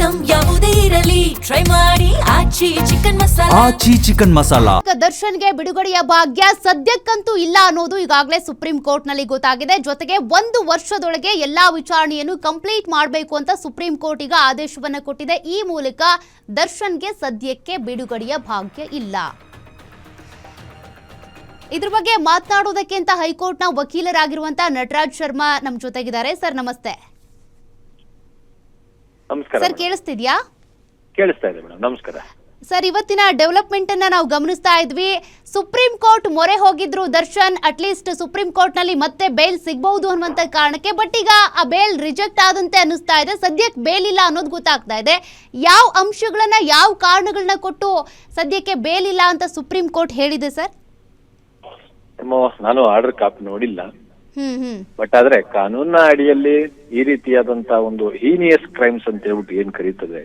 Item ಯಾವುದೇ ಇರಲಿ try ಮಾಡಿ ಆಚಿ ಚಿಕನ್ ಮಸಾಲಾ. ದರ್ಶನ್ಗೆ ಬಿಡುಗಡೆಯ ಭಾಗ್ಯ ಸದ್ಯಕ್ಕಂತೂ ಇಲ್ಲ ಅನ್ನೋದು ಈಗಾಗಲೇ ಸುಪ್ರೀಂ ಕೋರ್ಟ್ ನಲ್ಲಿ ಗೊತ್ತಾಗಿದೆ. ಜೊತೆಗೆ 1 ವರ್ಷದೊಳಗೆ ಎಲ್ಲಾ ವಿಚಾರಣೆಯನ್ನು ಕಂಪ್ಲೀಟ್ ಮಾಡಬೇಕು ಅಂತ ಸುಪ್ರೀಂ ಕೋರ್ಟ್ ಈಗ ಆದೇಶವನ್ನ ಕೊಟ್ಟಿದೆ. ಈ ಮೂಲಕ ದರ್ಶನ್ಗೆ ಸದ್ಯಕ್ಕೆ ಬಿಡುಗಡೆಯ ಭಾಗ್ಯ ಇಲ್ಲ. ಇದ್ರ ಬಗ್ಗೆ ಮಾತನಾಡೋದಕ್ಕೆ ಅಂತ ಹೈಕೋರ್ಟ್ನ ವಕೀಲರಾಗಿರುವಂತಹ ನಟರಾಜ್ ಶರ್ಮಾ ನಮ್ಮ ಜೊತೆಗಿದ್ದಾರೆ. ಸರ್ ನಮಸ್ತೆ. ನಮಸ್ಕಾರ ಸರ್, ಕೇಳಿಸ್ತಿದ್ಯಾ? ಕೇಳಿಸ್ತಾ ಇದೆ ಮೇಡಮ್. ನಮಸ್ಕಾರ ಸರ್. ಇವತ್ತಿನ ಡೆವಲಪ್ಮೆಂಟ್ ಅನ್ನ ನಾವು ಗಮನಿಸ್ತಾ ಇದ್ವಿ. ಸುಪ್ರೀಂ ಕೋರ್ಟ್ ಮೊರೆ ಹೋಗಿದ್ರು ದರ್ಶನ್, ಅಟ್ಲೀಸ್ಟ್ ಸುಪ್ರೀಂ ಕೋರ್ಟ್ ನಲ್ಲಿ ಮತ್ತೆ ಬೇಲ್ ಸಿಗಬಹುದು ಅನ್ನುವಂತ ಕಾರಣಕ್ಕೆ. ಬಟ್ ಈಗ ಆ ಬೇಲ್ ರಿಜೆಕ್ಟ್ ಆದಂತೆ ಅನ್ನಿಸ್ತಾ ಇದೆ. ಸದ್ಯಕ್ಕೆ ಬೇಲ್ ಇಲ್ಲ ಅನ್ನೋದು ಗೊತ್ತಾಗ್ತಾ ಇದೆ. ಯಾವ ಅಂಶಗಳನ್ನ, ಯಾವ ಕಾರಣಗಳನ್ನ ಕೊಟ್ಟು ಸದ್ಯಕ್ಕೆ ಬೇಲ್ ಇಲ್ಲ ಅಂತ ಸುಪ್ರೀಂ ಕೋರ್ಟ್ ಹೇಳಿದೆ ಸರ್? ನಾನು ಆರ್ಡರ್ ಕಾಪಿ ನೋಡಿಲ್ಲ. ಬಟ್ ಆದ್ರೆ ಕಾನೂನಿನ ಅಡಿಯಲ್ಲಿ ಈ ರೀತಿಯಾದಂತ ಒಂದು ಹೀನಿಯಸ್ ಕ್ರೈಮ್ಸ್ ಅಂತ ಹೇಳ್ಬಿಟ್ಟು ಏನ್ ಕರೀತದೆ,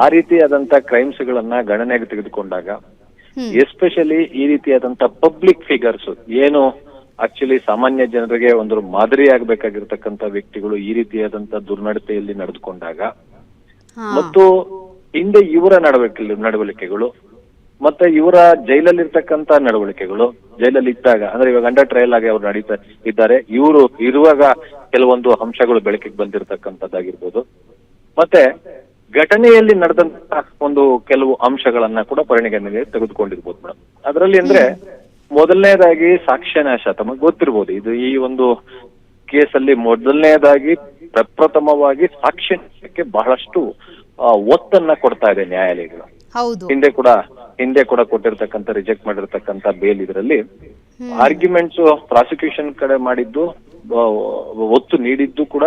ಆ ರೀತಿಯಾದಂತ ಕ್ರೈಮ್ಸ್ ಗಳನ್ನ ಗಣನೆಗೆ ತೆಗೆದುಕೊಂಡಾಗ, ಎಸ್ಪೆಷಲಿ ಈ ರೀತಿಯಾದಂತ ಪಬ್ಲಿಕ್ ಫಿಗರ್ಸ್ ಏನು ಆಕ್ಚುಲಿ ಸಾಮಾನ್ಯ ಜನರಿಗೆ ಒಂದು ಮಾದರಿ ಆಗ್ಬೇಕಾಗಿರ್ತಕ್ಕಂಥ ವ್ಯಕ್ತಿಗಳು ಈ ರೀತಿಯಾದಂತ ದುರ್ನಡತೆಯಲ್ಲಿ ನಡೆದುಕೊಂಡಾಗ, ಮತ್ತು ಹಿಂದೆ ಇವರ ನಡವಳಿಕೆಗಳು ಮತ್ತೆ ಇವರ ಜೈಲಲ್ಲಿರ್ತಕ್ಕಂಥ ನಡವಳಿಕೆಗಳು, ಜೈಲಲ್ಲಿ ಇದ್ದಾಗ ಅಂದ್ರೆ ಇವಾಗ ಅಂಡರ್ ಟ್ರಯಲ್ ಆಗಿ ಅವ್ರು ನಡೀತಾ ಇದ್ದಾರೆ, ಇವರು ಇರುವಾಗ ಕೆಲವೊಂದು ಅಂಶಗಳು ಬೆಳಕಿಗೆ ಬಂದಿರತಕ್ಕಂಥದ್ದಾಗಿರ್ಬೋದು, ಮತ್ತೆ ಘಟನೆಯಲ್ಲಿ ನಡೆದಂತ ಒಂದು ಕೆಲವು ಅಂಶಗಳನ್ನ ಕೂಡ ಪರಿಗಣನೆಗೆ ತೆಗೆದುಕೊಂಡಿರ್ಬೋದು ಮೇಡಮ್. ಅದರಲ್ಲಿ ಅಂದ್ರೆ ಮೊದಲನೇದಾಗಿ ಸಾಕ್ಷ್ಯನಾಶ. ತಮಗೆ ಗೊತ್ತಿರ್ಬೋದು, ಇದು ಈ ಒಂದು ಕೇಸಲ್ಲಿ ಮೊದಲನೇದಾಗಿ ಪ್ರಪ್ರಥಮವಾಗಿ ಸಾಕ್ಷ್ಯನಾಶಕ್ಕೆ ಬಹಳಷ್ಟು ಒತ್ತನ್ನ ಕೊಡ್ತಾ ಇದೆ ನ್ಯಾಯಾಲಯಗಳು. ಹಿಂದೆ ಕೂಡ ಕೊಟ್ಟಿರ್ತಕ್ಕಂಥ ರಿಜೆಕ್ಟ್ ಮಾಡಿರ್ತಕ್ಕಂಥ ಬೇಲ್ ಇದರಲ್ಲಿ ಆರ್ಗ್ಯುಮೆಂಟ್ಸ್ ಪ್ರಾಸಿಕ್ಯೂಷನ್ ಕಡೆ ಮಾಡಿದ್ದು, ಒತ್ತು ನೀಡಿದ್ದು ಕೂಡ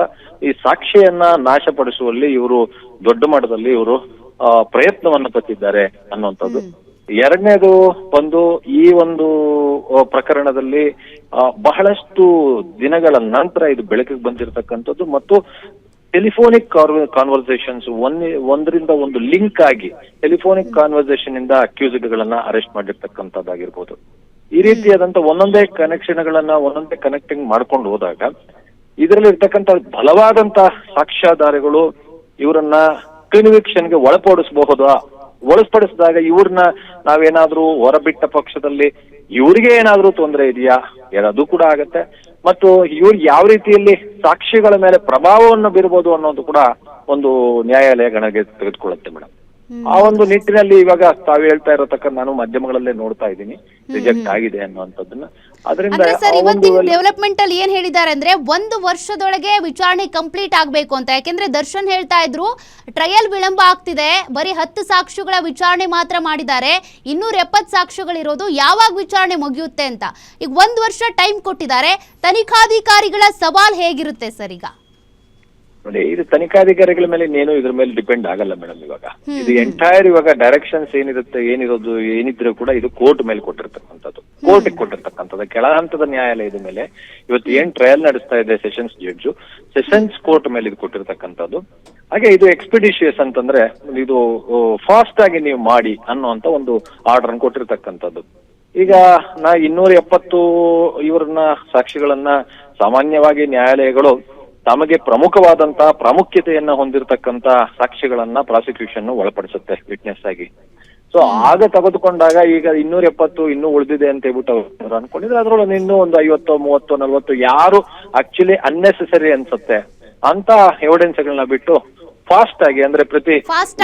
ಈ ಸಾಕ್ಷಿಯನ್ನ ನಾಶಪಡಿಸುವಲ್ಲಿ ಇವರು ದೊಡ್ಡ ಮಟ್ಟದಲ್ಲಿ ಇವರು ಪ್ರಯತ್ನವನ್ನು ಪಟ್ಟಿದ್ದಾರೆ ಅನ್ನುವಂಥದ್ದು. ಎರಡನೇದು ಬಂದು ಈ ಒಂದು ಪ್ರಕರಣದಲ್ಲಿ ಬಹಳಷ್ಟು ದಿನಗಳ ನಂತರ ಇದು ಬೆಳಕಿಗೆ ಬಂದಿರತಕ್ಕಂಥದ್ದು ಮತ್ತು ಟೆಲಿಫೋನಿಕ್ ಕಾನ್ವರ್ಸೇಷನ್ಸ್ ಒಂದರಿಂದ ಒಂದು ಲಿಂಕ್ ಆಗಿ ಟೆಲಿಫೋನಿಕ್ ಕಾನ್ವರ್ಸೇಷನ್ ಇಂದ ಅಕ್ಯೂಸ್ಡ್ ಗಳನ್ನ ಅರೆಸ್ಟ್ ಮಾಡಿರ್ತಕ್ಕಂಥದ್ದಾಗಿರ್ಬೋದು. ಈ ರೀತಿಯಾದಂತ ಒಂದೊಂದೇ ಕನೆಕ್ಟಿಂಗ್ ಮಾಡ್ಕೊಂಡು ಹೋದಾಗ ಇದರಲ್ಲಿ ಇರ್ತಕ್ಕಂಥ ಬಲವಾದಂತ ಸಾಕ್ಷ್ಯಾಧಾರಗಳು ಇವರನ್ನ ಕನ್ವಿಕ್ಷನ್ಗೆ ಒಳಪಡಿಸಿದಾಗ ಇವ್ರನ್ನ ನಾವೇನಾದ್ರೂ ಹೊರಬಿಟ್ಟ ಪಕ್ಷದಲ್ಲಿ ಇವ್ರಿಗೆ ಏನಾದ್ರೂ ತೊಂದರೆ ಇದೆಯಾ, ಅದು ಕೂಡ ಆಗತ್ತೆ. ಮತ್ತು ಇವ್ರು ಯಾವ ರೀತಿಯಲ್ಲಿ ಸಾಕ್ಷಿಗಳ ಮೇಲೆ ಪ್ರಭಾವವನ್ನು ಬೀರ್ಬೋದು ಅನ್ನೋದು ಕೂಡ ಒಂದು ನ್ಯಾಯಾಲಯ ಗಣನೆಗೆ ತೆಗೆದುಕೊಳ್ಳುತ್ತೆ ಮೇಡಮ್. ಆ ಒಂದು ನಿಟ್ಟಿನಲ್ಲಿ ಇವಾಗ ತಾವು ಹೇಳ್ತಾ ಇರತಕ್ಕಂಥ ನಾನು ಮಾಧ್ಯಮಗಳಲ್ಲೇ ನೋಡ್ತಾ ಇದ್ದೀನಿ ರಿಜೆಕ್ಟ್ ಆಗಿದೆ ಅನ್ನುವಂಥದ್ದನ್ನ. ಅದರಿಂದ ಡೆವಲಪ್ಮೆಂಟ್ ಅಲ್ಲಿ ಏನ್ ಹೇಳಿದ್ದಾರೆ ಅಂದ್ರೆ 1 ವರ್ಷದೊಳಗೆ ವಿಚಾರಣೆ ಕಂಪ್ಲೀಟ್ ಆಗ್ಬೇಕು ಅಂತ. ಯಾಕೆಂದ್ರೆ ದರ್ಶನ್ ಹೇಳ್ತಾ ಇದ್ರು ಟ್ರಯಲ್ ವಿಳಂಬ ಆಗ್ತಿದೆ, ಬರೀ 10 ಸಾಕ್ಷಿಗಳ ವಿಚಾರಣೆ ಮಾತ್ರ ಮಾಡಿದ್ದಾರೆ, 270 ಸಾಕ್ಷಿಗಳಿರೋದು, ಯಾವಾಗ ವಿಚಾರಣೆ ಮುಗಿಯುತ್ತೆ ಅಂತ. ಈಗ 1 ವರ್ಷ ಟೈಮ್ ಕೊಟ್ಟಿದ್ದಾರೆ. ತನಿಖಾಧಿಕಾರಿಗಳ ಸವಾಲ್ ಹೇಗಿರುತ್ತೆ ಸರ್ ಈಗ? ನೋಡಿ, ಇದು ತನಿಖಾಧಿಕಾರಿಗಳ ಮೇಲೆ ಇನ್ನೇನು ಇದ್ರ ಮೇಲೆ ಡಿಪೆಂಡ್ ಆಗಲ್ಲ ಮೇಡಮ್. ಇವಾಗ ಇದು ಎಂಟೈರ್ ಇವಾಗ ಡೈರೆಕ್ಷನ್ಸ್ ಏನಿದ್ರು ಕೂಡ ಇದು ಕೋರ್ಟ್ ಮೇಲೆ ಕೊಟ್ಟಿರ್ತಕ್ಕಂಥದ್ದು, ಕೋರ್ಟಿಗೆ ಕೊಟ್ಟಿರ್ತಕ್ಕಂಥದ್ದು. ಕೆಳ ಹಂತದ ನ್ಯಾಯಾಲಯದ ಮೇಲೆ ಇವತ್ತು ಏನ್ ಟ್ರಯಲ್ ನಡೆಸ್ತಾ ಇದೆ ಸೆಷನ್ಸ್ ಕೋರ್ಟ್ ಮೇಲೆ ಇದು ಕೊಟ್ಟಿರ್ತಕ್ಕಂಥದ್ದು. ಹಾಗೆ ಇದು ಎಕ್ಸ್ಪಿಡಿಷಿಯಸ್ ಅಂತಂದ್ರೆ ಇದು ಫಾಸ್ಟ್ ಆಗಿ ನೀವು ಮಾಡಿ ಅನ್ನುವಂತ ಒಂದು ಆರ್ಡರ್ ಅನ್ನು ಕೊಟ್ಟಿರ್ತಕ್ಕಂಥದ್ದು. ಈಗ 270 ಇವ್ರನ್ನ ಸಾಕ್ಷಿಗಳನ್ನ ಸಾಮಾನ್ಯವಾಗಿ ನ್ಯಾಯಾಲಯಗಳು ತಮಗೆ ಪ್ರಮುಖವಾದಂತಹ ಪ್ರಾಮುಖ್ಯತೆಯನ್ನ ಹೊಂದಿರತಕ್ಕಂತ ಸಾಕ್ಷಿಗಳನ್ನ ಪ್ರಾಸಿಕ್ಯೂಷನ್ ಒಳಪಡಿಸುತ್ತೆ ವಿಟ್ನೆಸ್ ಆಗಿ. ಸೊ ಆಗ ತೆಗೆದುಕೊಂಡಾಗ ಈಗ 270 ಇನ್ನೂ ಉಳಿದಿದೆ ಅಂತ ಹೇಳ್ಬಿಟ್ಟು ಅವ್ರು ಅನ್ಕೊಂಡಿದ್ರೆ ಅದ್ರೊಳಗೆ ಇನ್ನೂ ಒಂದು 50, 30, 40 ಯಾರು ಆಕ್ಚುಲಿ ಅನ್ನೆಸೆಸರಿ ಅನ್ಸುತ್ತೆ ಅಂತ ಎವಿಡೆನ್ಸ್ಗಳನ್ನ ಬಿಟ್ಟು ಫಾಸ್ಟ್ ಆಗಿ ಅಂದ್ರೆ ಪ್ರತಿ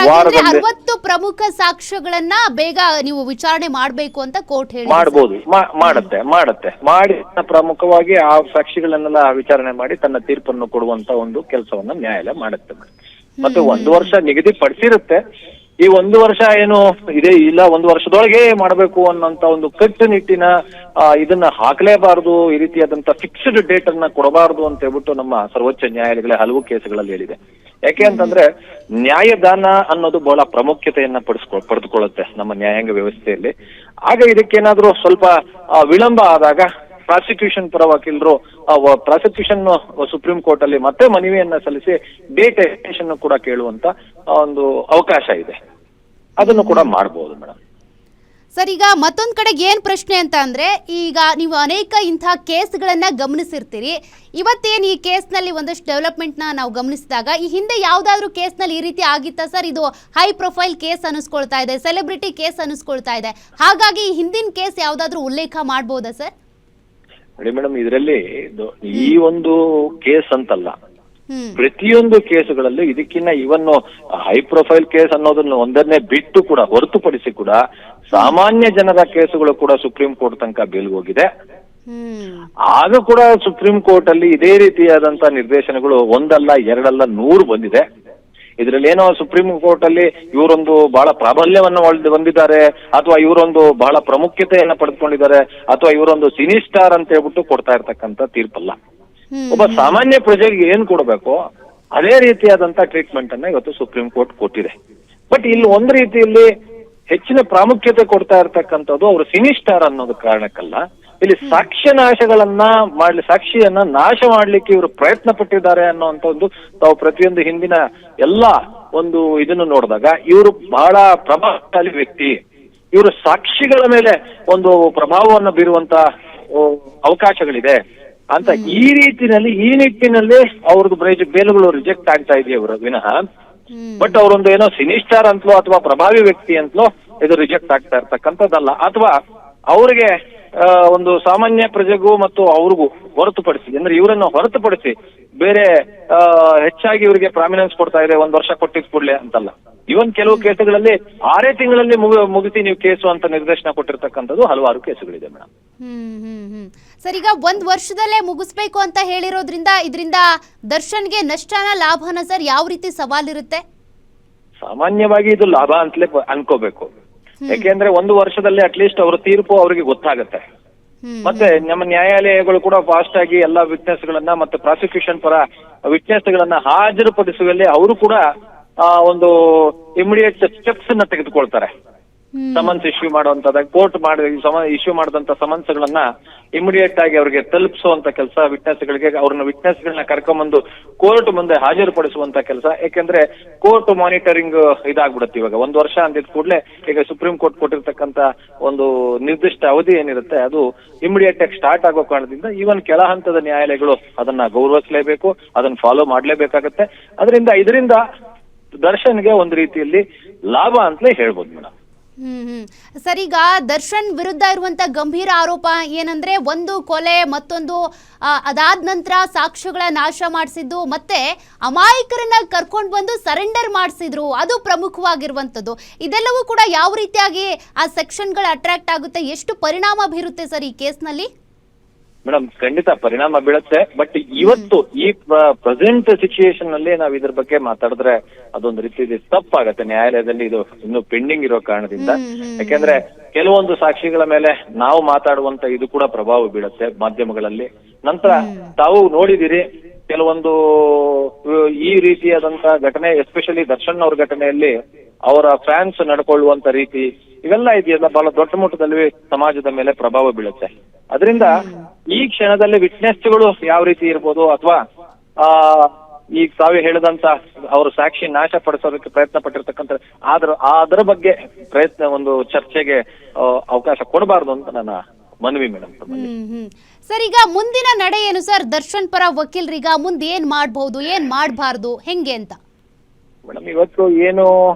ವಾರದಲ್ಲಿ 60 ಪ್ರಮುಖ ಸಾಕ್ಷ್ಯಗಳನ್ನ ಬೇಗ ನೀವು ವಿಚಾರಣೆ ಮಾಡಬೇಕು ಅಂತ ಕೋರ್ಟ್ ಹೇಳಿ ಮಾಡಬಹುದು. ಮಾಡುತ್ತೆ ಮಾಡಿ ಪ್ರಮುಖವಾಗಿ ಆ ಸಾಕ್ಷಿಗಳನ್ನೆಲ್ಲ ವಿಚಾರಣೆ ಮಾಡಿ ತನ್ನ ತೀರ್ಪನ್ನು ಕೊಡುವಂತ ಒಂದು ಕೆಲಸವನ್ನ ನ್ಯಾಯಾಲಯ ಮಾಡುತ್ತೆ. ಮತ್ತೆ 1 ವರ್ಷ ನಿಗದಿ ಪಡಿಸಿರುತ್ತೆ. ಈ 1 ವರ್ಷ ಏನು ಇದೆ ಇಲ್ಲ, 1 ವರ್ಷದೊಳಗೆ ಮಾಡಬೇಕು ಅನ್ನೋಂತ ಒಂದು ಕಟ್ಟುನಿಟ್ಟಿನ ಇದನ್ನ ಹಾಕಲೇಬಾರದು, ಈ ರೀತಿಯಾದಂತ ಫಿಕ್ಸ್ಡ್ ಡೇಟ್ ಅನ್ನ ಕೊಡಬಾರದು ಅಂತ ಹೇಳ್ಬಿಟ್ಟು ನಮ್ಮ ಸರ್ವೋಚ್ಚ ನ್ಯಾಯಾಲಯಗಳ ಹಲವು ಕೇಸುಗಳಲ್ಲಿ ಹೇಳಿದೆ. ಯಾಕೆ ಅಂತಂದ್ರೆ ನ್ಯಾಯದಾನ ಅನ್ನೋದು ಬಹಳ ಪ್ರಾಮುಖ್ಯತೆಯನ್ನ ಪಡೆದುಕೊಳ್ಳುತ್ತೆ ನಮ್ಮ ನ್ಯಾಯಾಂಗ ವ್ಯವಸ್ಥೆಯಲ್ಲಿ. ಆಗ ಇದಕ್ಕೇನಾದ್ರೂ ಸ್ವಲ್ಪ ವಿಳಂಬ ಆದಾಗ ಪ್ರಾಸಿಕ್ಯೂಷನ್ ಪರ ವಕೀಲರು ಪ್ರಾಸಿಕ್ಯೂಷನ್ ಸುಪ್ರೀಂ ಕೋರ್ಟ್ ಅಲ್ಲಿ ಮತ್ತೆ ಮನವಿಯನ್ನ ಸಲ್ಲಿಸಿ ಡೇಟ್ ಎಕ್ಸ್ಟೆನ್ಷನ್ ಕೂಡ ಕೇಳುವಂತ ಒಂದು ಅವಕಾಶ ಇದೆ. ಅದನ್ನು ಕೂಡ ಮಾಡಬಹುದು ಮೇಡಮ್. ಸರ್, ಈಗ ಮತ್ತೊಂದು ಕಡೆಗೆ ಏನು ಪ್ರಶ್ನೆ ಅಂತ ಅಂದರೆ, ಈಗ ನೀವು ಅನೇಕ ಇಂಥ ಕೇಸ್ಗಳನ್ನು ಗಮನಿಸಿರ್ತೀರಿ. ಇವತ್ತೇನು ಈ ಕೇಸ್ನಲ್ಲಿ ಒಂದಷ್ಟು ಡೆವಲಪ್ಮೆಂಟ್ನ ನಾವು ಗಮನಿಸಿದಾಗ, ಈ ಹಿಂದೆ ಯಾವುದಾದ್ರೂ ಕೇಸ್ನಲ್ಲಿ ಈ ರೀತಿ ಆಗಿತ್ತಾ ಸರ್? ಇದು ಹೈ ಪ್ರೊಫೈಲ್ ಕೇಸ್ ಅನ್ನಿಸ್ಕೊಳ್ತಾ ಇದೆ, ಸೆಲೆಬ್ರಿಟಿ ಕೇಸ್ ಅನ್ನಿಸ್ಕೊಳ್ತಾ ಇದೆ. ಹಾಗಾಗಿ ಈ ಹಿಂದಿನ ಕೇಸ್ ಯಾವುದಾದ್ರೂ ಉಲ್ಲೇಖ ಮಾಡ್ಬೋದಾ ಸರ್? ನೋಡಿ ಮೇಡಮ್, ಇದರಲ್ಲಿ ಈ ಒಂದು ಕೇಸ್ ಅಂತಲ್ಲ, ಪ್ರತಿಯೊಂದು ಕೇಸುಗಳಲ್ಲಿ ಇದಕ್ಕಿನ್ನ ಇವನ್ ಹೈ ಪ್ರೊಫೈಲ್ ಕೇಸ್ ಅನ್ನೋದನ್ನ ಒಂದನ್ನೇ ಬಿಟ್ಟು ಕೂಡ, ಹೊರತುಪಡಿಸಿ ಕೂಡ ಸಾಮಾನ್ಯ ಜನರ ಕೇಸುಗಳು ಕೂಡ ಸುಪ್ರೀಂ ಕೋರ್ಟ್ ತನಕ ಬೇಲ್ಗೆ ಹೋಗಿದೆ. ಆಗ ಕೂಡ ಸುಪ್ರೀಂ ಕೋರ್ಟ್ ಅಲ್ಲಿ ಇದೇ ರೀತಿಯಾದಂತಹ ನಿರ್ದೇಶನಗಳು ಒಂದಲ್ಲ, ಎರಡಲ್ಲ, 100 ಬಂದಿದೆ. ಇದರಲ್ಲಿ ಏನೋ ಸುಪ್ರೀಂ ಕೋರ್ಟ್ ಅಲ್ಲಿ ಇವರೊಂದು ಬಹಳ ಪ್ರಾಬಲ್ಯವನ್ನು ಹೊಂದಿದ್ದಾರೆ, ಅಥವಾ ಇವರೊಂದು ಬಹಳ ಪ್ರಾಮುಖ್ಯತೆಯನ್ನ ಪಡೆದುಕೊಂಡಿದ್ದಾರೆ, ಅಥವಾ ಇವರೊಂದು ಸಿನಿ ಸ್ಟಾರ್ ಅಂತ ಹೇಳ್ಬಿಟ್ಟು ಕೊಡ್ತಾ ಇರ್ತಕ್ಕಂಥ ತೀರ್ಪಲ್ಲ. ಒಬ್ಬ ಸಾಮಾನ್ಯ ಪ್ರಜೆಗೆ ಏನ್ ಕೊಡಬೇಕು ಅದೇ ರೀತಿಯಾದಂತ ಟ್ರೀಟ್ಮೆಂಟ್ ಅನ್ನ ಇವತ್ತು ಸುಪ್ರೀಂ ಕೋರ್ಟ್ ಕೊಟ್ಟಿದೆ. ಬಟ್ ಇಲ್ಲಿ ಒಂದ್ ರೀತಿಯಲ್ಲಿ ಹೆಚ್ಚಿನ ಪ್ರಾಮುಖ್ಯತೆ ಕೊಡ್ತಾ ಇರ್ತಕ್ಕಂಥದ್ದು ಅವರು ಸಿನಿ ಸ್ಟಾರ್ ಅನ್ನೋದು ಕಾರಣಕ್ಕಲ್ಲ, ಇಲ್ಲಿ ಸಾಕ್ಷ್ಯ ನಾಶಗಳನ್ನ ಸಾಕ್ಷಿಯನ್ನ ನಾಶ ಮಾಡ್ಲಿಕ್ಕೆ ಇವರು ಪ್ರಯತ್ನ ಪಟ್ಟಿದ್ದಾರೆ ಅನ್ನೋಂಥ ಒಂದು, ತಾವು ಪ್ರತಿಯೊಂದು ಹಿಂದಿನ ಎಲ್ಲ ಒಂದು ಇದನ್ನು ನೋಡಿದಾಗ ಇವರು ಬಹಳ ಪ್ರಭಾವಶಾಲಿ ವ್ಯಕ್ತಿ, ಇವರು ಸಾಕ್ಷಿಗಳ ಮೇಲೆ ಒಂದು ಪ್ರಭಾವವನ್ನು ಬೀರುವಂತ ಅವಕಾಶಗಳಿದೆ ಅಂತ ಈ ನಿಟ್ಟಿನಲ್ಲಿ ಅವ್ರದ್ದು ಬೇಲುಗಳು ರಿಜೆಕ್ಟ್ ಆಗ್ತಾ ಇದೆಯವರು ವಿನಃ, ಬಟ್ ಅವರೊಂದು ಏನೋ ಸಿನಿ ಸ್ಟಾರ್ ಅಂತಲೋ ಅಥವಾ ಪ್ರಭಾವಿ ವ್ಯಕ್ತಿ ಅಂತಲೋ ಇದು ರಿಜೆಕ್ಟ್ ಆಗ್ತಾ ಇರ್ತಕ್ಕಂಥದ್ದಲ್ಲ. ಅಥವಾ ಅವ್ರಿಗೆ ಒಂದು ಸಾಮಾನ್ಯ ಪ್ರಜೆಗೂ ಮತ್ತು ಅವ್ರಿಗೂ ಹೊರತುಪಡಿಸಿ, ಅಂದ್ರೆ ಇವರನ್ನು ಹೊರತುಪಡಿಸಿ ಬೇರೆ ಹೆಚ್ಚಾಗಿ ಇವರಿಗೆ ಪ್ರಾಮಿನೆನ್ಸ್ ಕೊಡ್ತಾ ಇದೆ, 1 ವರ್ಷ ಕೊಟ್ಟಿದ್ ಕೂಡಲೇ ಅಂತಲ್ಲ. ಇವನ್ ಕೆಲವು ಕೇಸುಗಳಲ್ಲಿ 6 ತಿಂಗಳಲ್ಲಿ ಮುಗಿಸಿ ನೀವು ಕೇಸು ಅಂತ ನಿರ್ದೇಶನ ಕೊಟ್ಟಿರ್ತಕ್ಕಂಥದ್ದು ಹಲವಾರು ಕೇಸುಗಳಿದೆ ಮೇಡಮ್. ಸರ್, ಈಗ 1 ವರ್ಷದಲ್ಲೇ ಮುಗಿಸ್ಬೇಕು ಅಂತ ಹೇಳಿರೋದ್ರಿಂದ ಇದರಿಂದ ದರ್ಶನ್ಗೆ ನಷ್ಟನ ಲಾಭನ ಸರ್? ಯಾವ ರೀತಿ ಸವಾಲಿರುತ್ತೆ? ಸಾಮಾನ್ಯವಾಗಿ ಇದು ಲಾಭ ಅಂತಲೇ ಅನ್ಕೋಬೇಕು. ಯಾಕೆಂದ್ರೆ 1 ವರ್ಷದಲ್ಲಿ ಅಟ್ಲೀಸ್ಟ್ ಅವರ ತೀರ್ಪು ಅವರಿಗೆ ಗೊತ್ತಾಗುತ್ತೆ. ಮತ್ತೆ ನಮ್ಮ ನ್ಯಾಯಾಲಯಗಳು ಕೂಡ ಫಾಸ್ಟ್ ಆಗಿ ಎಲ್ಲಾ ವಿಟ್ನೆಸ್ ಗಳನ್ನ ಮತ್ತೆ ಪ್ರಾಸಿಕ್ಯೂಷನ್ ಪರ ವಿಟ್ನೆಸ್ ಗಳನ್ನ ಹಾಜರುಪಡಿಸುವಲ್ಲಿ ಅವರು ಕೂಡ ಒಂದು ಇಮಿಡಿಯೇಟ್ ಸ್ಟೆಪ್ಸ್ ಅನ್ನ ತೆಗೆದುಕೊಳ್ತಾರೆ. ಸಮನ್ಸ್ ಇಶ್ಯೂ ಮಾಡುವಂತದ ಕೋರ್ಟ್ ಇಶ್ಯೂ ಮಾಡಿದಂತ ಸಮನ್ಸ್ಗಳನ್ನ ಇಮಿಡಿಯೇಟ್ ಆಗಿ ಅವರಿಗೆ ತಲುಪಿಸುವಂತ ಕೆಲಸ, ವಿಟ್ನೆಸ್ಗಳಿಗೆ ಅವ್ರನ್ನ ವಿಟ್ನೆಸ್ಗಳನ್ನ ಕರ್ಕೊಂಡ್ಬಂದು ಕೋರ್ಟ್ ಮುಂದೆ ಹಾಜರುಪಡಿಸುವಂತ ಕೆಲಸ. ಯಾಕೆಂದ್ರೆ ಕೋರ್ಟ್ ಮಾನಿಟರಿಂಗ್ ಇದಾಗ್ಬಿಡುತ್ತೆ. ಇವಾಗ 1 ವರ್ಷ ಅಂದಿದ್ ಕೂಡಲೇ ಈಗ ಸುಪ್ರೀಂ ಕೋರ್ಟ್ ಕೊಟ್ಟಿರ್ತಕ್ಕಂತ ಒಂದು ನಿರ್ದಿಷ್ಟ ಅವಧಿ ಏನಿರುತ್ತೆ ಅದು ಇಮಿಡಿಯೇಟ್ ಆಗಿ ಸ್ಟಾರ್ಟ್ ಆಗೋ ಕಾರಣದಿಂದ ಈವನ್ ಕೆಳ ಹಂತದ ನ್ಯಾಯಾಲಯಗಳು ಅದನ್ನ ಗೌರವಿಸಲೇಬೇಕು, ಅದನ್ನ ಫಾಲೋ ಮಾಡ್ಲೇಬೇಕಾಗತ್ತೆ. ಇದರಿಂದ ದರ್ಶನ್ಗೆ ಒಂದು ರೀತಿಯಲ್ಲಿ ಲಾಭ ಅಂತಲೇ ಹೇಳ್ಬೋದು ಮೇಡಮ್. ಸರ್, ಈಗ ದರ್ಶನ್ ವಿರುದ್ಧ ಇರುವಂತ ಗಂಭೀರ ಆರೋಪ ಏನಂದ್ರೆ, ಒಂದು ಕೊಲೆ, ಮತ್ತೊಂದು ಅದಾದ ನಂತರ ಸಾಕ್ಷ್ಯಗಳ ನಾಶ ಮಾಡಿಸಿದ್ದು, ಮತ್ತೆ ಅಮಾಯಕರನ್ನ ಕರ್ಕೊಂಡು ಬಂದು ಸರೆಂಡರ್ ಮಾಡಿಸಿದ್ರು, ಅದು ಪ್ರಮುಖವಾಗಿರುವಂತದ್ದು. ಇದೆಲ್ಲವೂ ಕೂಡ ಯಾವ ರೀತಿಯಾಗಿ ಆ ಸೆಕ್ಷನ್ಗಳು ಅಟ್ರಾಕ್ಟ್ ಆಗುತ್ತೆ, ಎಷ್ಟು ಪರಿಣಾಮ ಬೀರುತ್ತೆ ಸರ್ ಈ ಕೇಸ್ನಲ್ಲಿ? ಮೇಡಮ್, ಖಂಡಿತ ಪರಿಣಾಮ ಬೀಳುತ್ತೆ. ಬಟ್ ಇವತ್ತು ಈ ಪ್ರೆಸೆಂಟ್ ಸಿಚುಯೇಷನ್ ನಲ್ಲಿ ನಾವು ಇದ್ರ ಬಗ್ಗೆ ಮಾತಾಡಿದ್ರೆ ಅದೊಂದು ರೀತಿ ತಪ್ಪಾಗತ್ತೆ. ನ್ಯಾಯಾಲಯದಲ್ಲಿ ಇದು ಇನ್ನು ಪೆಂಡಿಂಗ್ ಇರೋ ಕಾರಣದಿಂದ. ಯಾಕೆಂದ್ರೆ ಕೆಲವೊಂದು ಸಾಕ್ಷಿಗಳ ಮೇಲೆ ನಾವು ಮಾತಾಡುವಂತ ಇದು ಕೂಡ ಪ್ರಭಾವ ಬೀಳುತ್ತೆ ಮಾಧ್ಯಮಗಳಲ್ಲಿ. ನಂತರ ತಾವು ನೋಡಿದಿರಿ ಕೆಲವೊಂದು ಈ ರೀತಿಯಾದಂತ ಘಟನೆ, ಎಸ್ಪೆಷಲಿ ದರ್ಶನ್ ಅವ್ರ ಘಟನೆಯಲ್ಲಿ ಅವರ ಫ್ಯಾನ್ಸ್ ನಡ್ಕೊಳ್ಳುವಂತ ರೀತಿ ಇವೆಲ್ಲ ಇದೆಯಲ್ಲ, ಬಹಳ ದೊಡ್ಡ ಮಟ್ಟದಲ್ಲಿ ಸಮಾಜದ ಮೇಲೆ ಪ್ರಭಾವ ಬೀಳುತ್ತೆ. ಅದರಿಂದ ಈ ಕ್ಷಣದಲ್ಲಿ ವಿಟ್ನೆಸ್ಗಳು ಯಾವ ರೀತಿ ಇರ್ಬೋದು, ಅಥವಾ ಈಗ ತಾವೇ ಹೇಳಿದಂತ ಅವರು ಸಾಕ್ಷಿ ನಾಶ ಪಡಿಸೋದಕ್ಕೆ ಪ್ರಯತ್ನ ಪಟ್ಟಿರ್ತಕ್ಕಂಥ ಅದರ ಬಗ್ಗೆ ಒಂದು ಚರ್ಚೆಗೆ ಅವಕಾಶ ಕೊಡಬಾರ್ದು ಅಂತ ನನ್ನ ಮನವಿ ಮೇಡಮ್. ಸರ್, ಈಗ ಮುಂದಿನ ನಡೆ ಏನು ಸರ್? ದರ್ಶನ್ ಪರ ವಕೀಲರೀಗ ಮುಂದೆ ಏನ್ ಮಾಡಬಹುದು, ಏನ್ ಮಾಡಬಾರ್ದು, ಹೆಂಗೆ ಅಂತ? ಮೇಡಮ್, ಇವತ್ತು ಏನು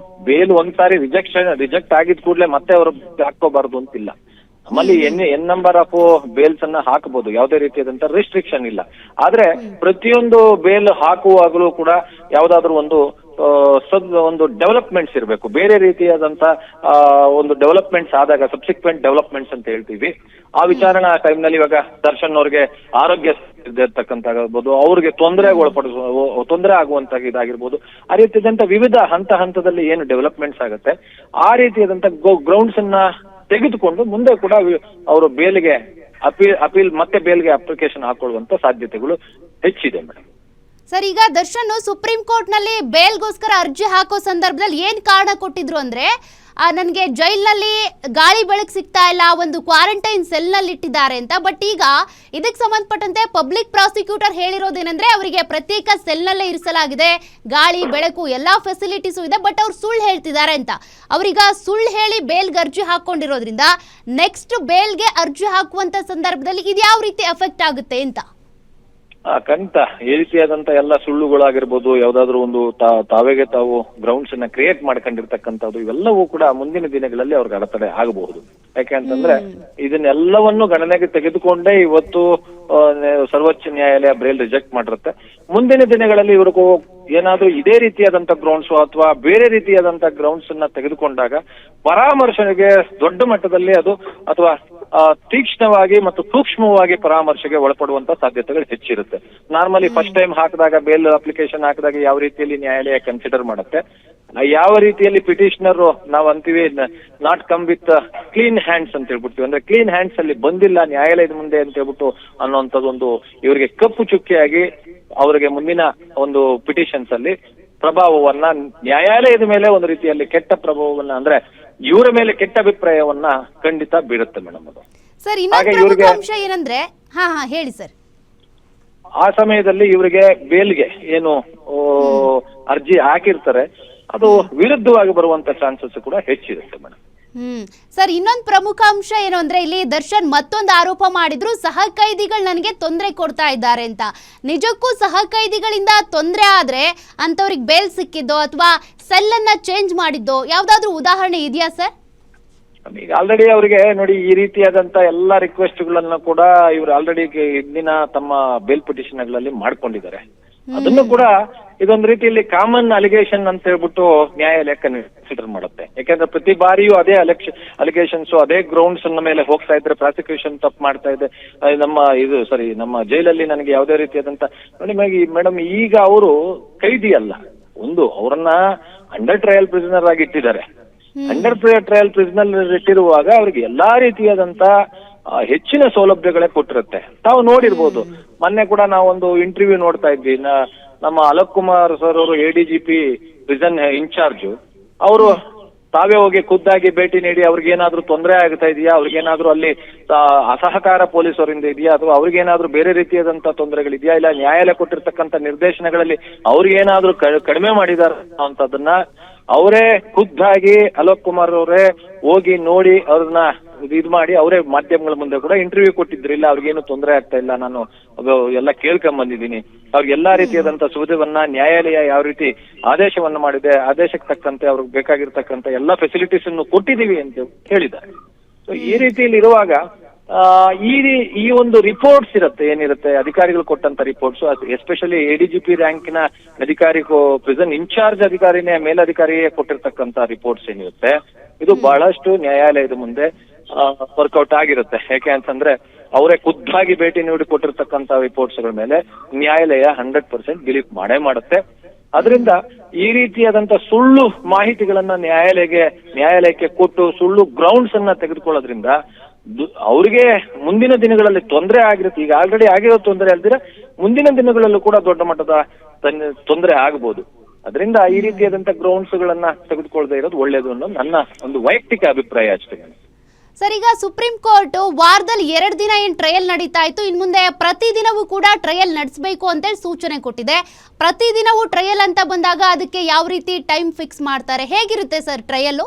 ಬೇಲ್ ಒಂದ್ಸಾರಿ ರಿಜೆಕ್ಟ್ ಆಗಿದ್ ಕೂಡಲೇ ಮತ್ತೆ ಅವರು ಹಾಕೋಬಾರ್ದು ಅಂತಿಲ್ಲ. ನಮ್ಮಲ್ಲಿ ಎನ್ ನಂಬರ್ ಆಫ್ ಬೇಲ್ಸ್ ಅನ್ನ ಹಾಕಬಹುದು, ಯಾವುದೇ ರೀತಿಯಾದಂತ ರಿಸ್ಟ್ರಿಕ್ಷನ್ ಇಲ್ಲ. ಆದ್ರೆ ಪ್ರತಿಯೊಂದು ಬೇಲ್ ಹಾಕುವಾಗಲೂ ಕೂಡ ಯಾವ್ದಾದ್ರು ಒಂದು ಡೆವಲಪ್ಮೆಂಟ್ಸ್ ಇರಬೇಕು. ಬೇರೆ ರೀತಿಯಾದಂತ ಒಂದು ಡೆವಲಪ್ಮೆಂಟ್ಸ್ ಆದಾಗ, ಸಬ್ಸಿಕ್ವೆಂಟ್ ಡೆವಲಪ್ಮೆಂಟ್ಸ್ ಅಂತ ಹೇಳ್ತೀವಿ, ಆ ವಿಚಾರಣಾ ಟೈಮ್ ನಲ್ಲಿ ಇವಾಗ ದರ್ಶನ್ ಅವ್ರಿಗೆ ಆರೋಗ್ಯ ಇರ್ತಕ್ಕಂತಾಗಬಹುದು, ಅವ್ರಿಗೆ ತೊಂದರೆ ಆಗುವಂತ ಇದಾಗಿರ್ಬೋದು, ಆ ರೀತಿಯಾದಂತ ವಿವಿಧ ಹಂತದಲ್ಲಿ ಏನು ಡೆವಲಪ್ಮೆಂಟ್ಸ್ ಆಗುತ್ತೆ ಆ ರೀತಿಯಾದಂತ ಗ್ರೌಂಡ್ಸ್ ಅನ್ನ ತೆಗೆದುಕೊಂಡು ಮುಂದೆ ಕೂಡ ಅವರು ಬೇಲ್ಗೆ ಮತ್ತೆ ಬೇಲ್ಗೆ ಅಪ್ಲಿಕೇಶನ್ ಹಾಕೊಳ್ಳುವಂತ ಸಾಧ್ಯತೆಗಳು ಹೆಚ್ಚಿದೆ ಮೇಡಮ್. ಸರ್, ಈಗ ದರ್ಶನ್ ಸುಪ್ರೀಂ ಕೋರ್ಟ್ ನಲ್ಲಿ ಬೇಲ್ಗೋಸ್ಕರ ಅರ್ಜಿ ಹಾಕೋ ಸಂದರ್ಭದಲ್ಲಿ ಏನ್ ಕಾರಣ ಕೊಟ್ಟಿದ್ರು ಅಂದ್ರೆ, ನನಗೆ ಜೈಲ್ನಲ್ಲಿ ಗಾಳಿ ಬೆಳಕು ಸಿಗ್ತಾ ಇಲ್ಲ, ಒಂದು ಕ್ವಾರಂಟೈನ್ ಸೆಲ್ನಲ್ಲಿ ಇಟ್ಟಿದ್ದಾರೆ ಅಂತ. ಬಟ್ ಈಗ ಇದಕ್ಕೆ ಸಂಬಂಧಪಟ್ಟಂತೆ ಪಬ್ಲಿಕ್ ಪ್ರಾಸಿಕ್ಯೂಟರ್ ಹೇಳಿರೋದೇನೆಂದ್ರೆ ಅವರಿಗೆ ಪ್ರತ್ಯೇಕ ಸೆಲ್ನಲ್ಲೇ ಇರಿಸಲಾಗಿದೆ, ಗಾಳಿ ಬೆಳಕು ಎಲ್ಲ ಫೆಸಿಲಿಟೀಸು ಇದೆ, ಬಟ್ ಅವ್ರು ಸುಳ್ಳು ಹೇಳ್ತಿದ್ದಾರೆ ಅಂತ. ಅವ್ರೀಗ ಸುಳ್ಳು ಹೇಳಿ ಬೇಲ್ಗೆ ಅರ್ಜಿ ಹಾಕೊಂಡಿರೋದ್ರಿಂದ ನೆಕ್ಸ್ಟ್ ಬೇಲ್ಗೆ ಅರ್ಜಿ ಹಾಕುವಂತ ಸಂದರ್ಭದಲ್ಲಿ ಇದು ಯಾವ ರೀತಿ ಎಫೆಕ್ಟ್ ಆಗುತ್ತೆ ಅಂತ. ಖಂಡಿತ ಈ ರೀತಿಯಾದಂತ ಎಲ್ಲ ಸುಳ್ಳುಗಳಾಗಿರ್ಬೋದು, ಯಾವ್ದಾದ್ರು ಒಂದು ತಾವೇಗೆ ತಾವು ಗ್ರೌಂಡ್ಸ್ ಅನ್ನ ಕ್ರಿಯೇಟ್ ಮಾಡ್ಕೊಂಡಿರ್ತಕ್ಕಂಥದ್ದು, ಇವೆಲ್ಲವೂ ಕೂಡ ಮುಂದಿನ ದಿನಗಳಲ್ಲಿ ಅವ್ರಿಗೆ ಅಡೆತಡೆ ಆಗಬಹುದು. ಯಾಕೆಂತಂದ್ರೆ ಇದನ್ನೆಲ್ಲವನ್ನು ಗಣನೆಗೆ ತೆಗೆದುಕೊಂಡೇ ಇವತ್ತು ಸರ್ವೋಚ್ಚ ನ್ಯಾಯಾಲಯ ಬೇಲ್ ರಿಜೆಕ್ಟ್ ಮಾಡಿರುತ್ತೆ. ಮುಂದಿನ ದಿನಗಳಲ್ಲಿ ಇವ್ರಿಗೂ ಏನಾದ್ರೂ ಇದೇ ರೀತಿಯಾದಂತ ಗ್ರೌಂಡ್ಸ್ ಅಥವಾ ಬೇರೆ ರೀತಿಯಾದಂತ ಗ್ರೌಂಡ್ಸ್ ಅನ್ನ ತೆಗೆದುಕೊಂಡಾಗ ಪರಾಮರ್ಶೆಗೆ ದೊಡ್ಡ ಮಟ್ಟದಲ್ಲಿ ಅದು ಅಥವಾ ತೀಕ್ಷ್ಣವಾಗಿ ಮತ್ತು ಸೂಕ್ಷ್ಮವಾಗಿ ಪರಾಮರ್ಶೆಗೆ ಒಳಪಡುವಂತ ಸಾಧ್ಯತೆಗಳು ಹೆಚ್ಚಿರುತ್ತೆ. ನಾರ್ಮಲಿ ಫಸ್ಟ್ ಟೈಮ್ ಹಾಕಿದಾಗ ಬೇಲ್ ಅಪ್ಲಿಕೇಶನ್ ಹಾಕಿದಾಗ ಯಾವ ರೀತಿಯಲ್ಲಿ ನ್ಯಾಯಾಲಯ ಕನ್ಸಿಡರ್ ಮಾಡುತ್ತೆ, ಯಾವ ರೀತಿಯಲ್ಲಿ ಪಿಟಿಷನರ್ ನಾವು ಅಂತೀವಿ not come with clean hands ಅಂತ ಹೇಳ್ಬಿಡ್ತೀವಿ, ಅಂದ್ರೆ ಕ್ಲೀನ್ ಹ್ಯಾಂಡ್ಸ್ ಅಲ್ಲಿ ಬಂದಿಲ್ಲ ನ್ಯಾಯಾಲಯದ ಮುಂದೆ ಅಂತ ಹೇಳ್ಬಿಟ್ಟು ಅನ್ನುವಂಥದ್ದೊಂದು ಇವರಿಗೆ ಕಪ್ಪು ಚುಕ್ಕಿಯಾಗಿ ಅವರಿಗೆ ಮುಂದಿನ ಒಂದು ಪಿಟಿಷನ್ಸ್ ಅಲ್ಲಿ ಪ್ರಭಾವವನ್ನ ನ್ಯಾಯಾಲಯದ ಮೇಲೆ ಒಂದು ರೀತಿಯಲ್ಲಿ ಕೆಟ್ಟ ಪ್ರಭಾವವನ್ನ ಅಂದ್ರೆ ಇವರ ಮೇಲೆ ಕೆಟ್ಟ ಅಭಿಪ್ರಾಯವನ್ನ ಖಂಡಿತ ಬೀರುತ್ತೆ ಮೇಡಮ್. ಅದು ಸರ್ ಇನ್ನೊಂದು ಅಂಶ ಏನಂದ್ರೆ ಹೇಳಿ ಸರ್. ಆ ಸಮಯದಲ್ಲಿ ಇವರಿಗೆ ಬೇಲ್ಗೆ ಏನು ಅರ್ಜಿ ಹಾಕಿರ್ತಾರೆ ಅದು ವಿರುದ್ಧವಾಗಿ ಬರುವಂತ ಚಾನ್ಸಸ್ ಕೂಡ ಹೆಚ್ಚಿರುತ್ತೆ ಮೇಡಮ್. ಸರ್ ಇನ್ನೊಂದು ಪ್ರಮುಖ ಅಂಶ ಏನು ಅಂದ್ರೆ ಇಲ್ಲಿ ದರ್ಶನ್ ಮತ್ತೊಂದು ಆರೋಪ ಮಾಡಿದ್ರು, ಸಹ ಕೈದಿಗಳು ನನಗೆ ತೊಂದರೆ ಕೊಡ್ತಾ ಇದ್ದಾರೆ ಅಂತ. ನಿಜಕ್ಕೂ ಸಹ ಕೈದಿಗಳಿಂದ ತೊಂದರೆ ಆದ್ರೆ ಅಂತವ್ರಿಗೆ ಬೇಲ್ ಸಿಕ್ಕಿದ್ದೋ ಅಥವಾ ಸೆಲ್ ಅನ್ನ ಚೇಂಜ್ ಮಾಡಿದ್ದೋ ಯಾವ್ದಾದ್ರು ಉದಾಹರಣೆ ಇದೆಯಾ ಸರ್? ಈಗ ಆಲ್ರೆಡಿ ಅವರಿಗೆ ನೋಡಿ ಈ ರೀತಿಯಾದಂತ ಎಲ್ಲಾ ರಿಕ್ವೆಸ್ಟ್ ಗಳನ್ನ ಕೂಡ ಇವರು ಆಲ್ರೆಡಿ ಇಂದಿನ ತಮ್ಮ ಬೇಲ್ ಪಿಟಿಷನ್ ಗಳಲ್ಲಿ ಮಾಡ್ಕೊಂಡಿದ್ದಾರೆ. ಅದನ್ನು ಕೂಡ ಇದೊಂದು ರೀತಿಯಲ್ಲಿ ಕಾಮನ್ ಅಲಿಗೇಷನ್ ಅಂತ ಹೇಳ್ಬಿಟ್ಟು ನ್ಯಾಯಾಲಯ ಕನ್ಸಿಡರ್ ಮಾಡುತ್ತೆ. ಯಾಕಂದ್ರೆ ಪ್ರತಿ ಬಾರಿಯೂ ಅದೇ ಅಲಿಗೇಷನ್ಸ್ ಅದೇ ಗ್ರೌಂಡ್ಸ್ ಮೇಲೆ ಹೋಗ್ತಾ ಇದ್ರೆ ಪ್ರಾಸಿಕ್ಯೂಷನ್ ತಪ್ಪು ಮಾಡ್ತಾ ಇದೆ, ನಮ್ಮ ಜೈಲಲ್ಲಿ ನನಗೆ ಯಾವುದೇ ರೀತಿಯಾದಂತ ನೋಡಿ ಮೇಡಮ್ ಈಗ ಅವರು ಕೈದಿ ಅಲ್ಲ, ಒಂದು ಅವರನ್ನ ಅಂಡರ್ ಟ್ರಯಲ್ ಪ್ರಿಸನರ್ ಆಗಿ ಇಟ್ಟಿದ್ದಾರೆ. ಅಂಡರ್ ಟ್ರಯಲ್ ಪ್ರಿಸನರ್ ಇಟ್ಟಿರುವಾಗ ಅವ್ರಿಗೆ ಎಲ್ಲಾ ರೀತಿಯಾದಂತ ಹೆಚ್ಚಿನ ಸೌಲಭ್ಯಗಳೇ ಕೊಟ್ಟಿರುತ್ತೆ. ತಾವು ನೋಡಿರ್ಬೋದು, ಮೊನ್ನೆ ಕೂಡ ನಾವೊಂದು ಇಂಟರ್ವ್ಯೂ ನೋಡ್ತಾ ಇದ್ವಿ, ನಮ್ಮ ಅಲೋಕ್ ಕುಮಾರ್ ಸರ್ ಅವರು ADGP ಪ್ರಿಸನ್ ಇನ್ಚಾರ್ಜ್, ಅವರು ತಾವೇ ಹೋಗಿ ಖುದ್ದಾಗಿ ಭೇಟಿ ನೀಡಿ ಅವ್ರಿಗೇನಾದ್ರೂ ತೊಂದರೆ ಆಗ್ತಾ ಇದೆಯಾ, ಅವ್ರಿಗೇನಾದ್ರೂ ಅಲ್ಲಿ ಅಸಹಕಾರ ಪೊಲೀಸರಿಂದ ಇದೆಯಾ ಅಥವಾ ಅವ್ರಿಗೇನಾದ್ರೂ ಬೇರೆ ರೀತಿಯಾದಂತ ತೊಂದರೆಗಳಿದೆಯಾ, ಇಲ್ಲ ನ್ಯಾಯಾಲಯ ಕೊಟ್ಟಿರ್ತಕ್ಕಂಥ ನಿರ್ದೇಶನಗಳಲ್ಲಿ ಅವ್ರಿಗೇನಾದ್ರೂ ಕಡಿಮೆ ಮಾಡಿದಾರ ಅಂತದನ್ನ ಅವರೇ ಖುದ್ದಾಗಿ ಅಲೋಕ್ ಕುಮಾರ್ ಅವರೇ ಹೋಗಿ ನೋಡಿ ಅವ್ರನ್ನ ಇದು ಮಾಡಿ ಅವರೇ ಮಾಧ್ಯಮಗಳ ಮುಂದೆ ಕೂಡ ಇಂಟರ್ವ್ಯೂ ಕೊಟ್ಟಿದ್ರು. ಇಲ್ಲ ಅವ್ರಿಗೇನು ತೊಂದರೆ ಆಗ್ತಾ ಇಲ್ಲ, ನಾನು ಎಲ್ಲ ಕೇಳ್ಕೊಂಡ್ ಬಂದಿದ್ದೀನಿ, ಅವ್ರಿಗೆ ಎಲ್ಲಾ ರೀತಿಯಾದಂತ ಸುವಿಧೆವನ್ನ ನ್ಯಾಯಾಲಯ ಯಾವ ರೀತಿ ಆದೇಶವನ್ನ ಮಾಡಿದೆ, ಆದೇಶಕ್ಕೆ ತಕ್ಕಂತೆ ಅವ್ರಿಗೆ ಬೇಕಾಗಿರ್ತಕ್ಕಂಥ ಎಲ್ಲಾ ಫೆಸಿಲಿಟೀಸ್ ಅನ್ನು ಕೊಟ್ಟಿದೀವಿ ಅಂತ ಹೇಳಿದ್ದಾರೆ. ಸೊ ಈ ರೀತಿಯಲ್ಲಿ ಇರುವಾಗ ಈ ಒಂದು ರಿಪೋರ್ಟ್ಸ್ ಇರುತ್ತೆ, ಏನಿರುತ್ತೆ ಅಧಿಕಾರಿಗಳು ಕೊಟ್ಟಂತ ರಿಪೋರ್ಟ್ಸ್, ಎಸ್ಪೆಷಲಿ ADGP ರ್ಯಾಂಕಿನ ಅಧಿಕಾರಿ ಪ್ರಿಸನ್ ಇನ್ಚಾರ್ಜ್ ಅಧಿಕಾರಿನೇ ಮೇಲಧಿಕಾರಿಯೇ ಕೊಟ್ಟಿರ್ತಕ್ಕಂಥ ರಿಪೋರ್ಟ್ಸ್ ಏನಿರುತ್ತೆ ಇದು ಬಹಳಷ್ಟು ನ್ಯಾಯಾಲಯದ ಮುಂದೆ ವರ್ಕೌಟ್ ಆಗಿರುತ್ತೆ. ಯಾಕೆ ಅಂತಂದ್ರೆ ಅವರೇ ಖುದ್ದಾಗಿ ಭೇಟಿ ನೀಡಿ ಕೊಟ್ಟಿರ್ತಕ್ಕಂಥ ರಿಪೋರ್ಟ್ಸ್ ಗಳ ಮೇಲೆ ನ್ಯಾಯಾಲಯ 100% ಬಿಲೀವ್ ಮಾಡೇ ಮಾಡುತ್ತೆ. ಅದರಿಂದ ಈ ರೀತಿಯಾದಂತ ಸುಳ್ಳು ಮಾಹಿತಿಗಳನ್ನ ನ್ಯಾಯಾಲಯಕ್ಕೆ ಕೊಟ್ಟು ಸುಳ್ಳು ಗ್ರೌಂಡ್ಸ್ ಅನ್ನ ತೆಗೆದುಕೊಳ್ಳೋದ್ರಿಂದ ಅವ್ರಿಗೆ ಮುಂದಿನ ದಿನಗಳಲ್ಲಿ ತೊಂದರೆ ಆಗಿರುತ್ತೆ. ಈಗ ಆಲ್ರೆಡಿ ಆಗಿರೋ ತೊಂದರೆ ಅಲ್ದಿರ ಮುಂದಿನ ದಿನಗಳಲ್ಲೂ ಕೂಡ ದೊಡ್ಡ ಮಟ್ಟದ ತೊಂದರೆ ಆಗಬಹುದು. ಅದರಿಂದ ಈ ರೀತಿಯಾದಂತ ಗ್ರೌಂಡ್ಸ್ ಗಳನ್ನ ತೆಗೆದುಕೊಳ್ಳದೆ ಇರೋದು ಒಳ್ಳೇದು ಅನ್ನೋ ನನ್ನ ಒಂದು ವೈಯಕ್ತಿಕ ಅಭಿಪ್ರಾಯ ಅಷ್ಟೇ. ಸರ್ ಈಗ ಸುಪ್ರೀಂ ಕೋರ್ಟ್ ವಾರದಲ್ಲಿ 2 ದಿನ ಏನ್ ಟ್ರಯಲ್ ನಡೀತಾ ಇತ್ತು, ಇನ್ ಮುಂದೆ ಪ್ರತಿದಿನವೂ ಕೂಡ ಟ್ರಯಲ್ ನಡೆಸಬೇಕು ಅಂತೇಳಿ ಸೂಚನೆ ಕೊಟ್ಟಿದೆ. ಪ್ರತಿದಿನವೂ ಟ್ರಯಲ್ ಅಂತ ಬಂದಾಗ ಅದಕ್ಕೆ ಯಾವ ರೀತಿ ಟೈಮ್ ಫಿಕ್ಸ್ ಮಾಡ್ತಾರೆ, ಹೇಗಿರುತ್ತೆ ಸರ್ ಟ್ರಯಲ್?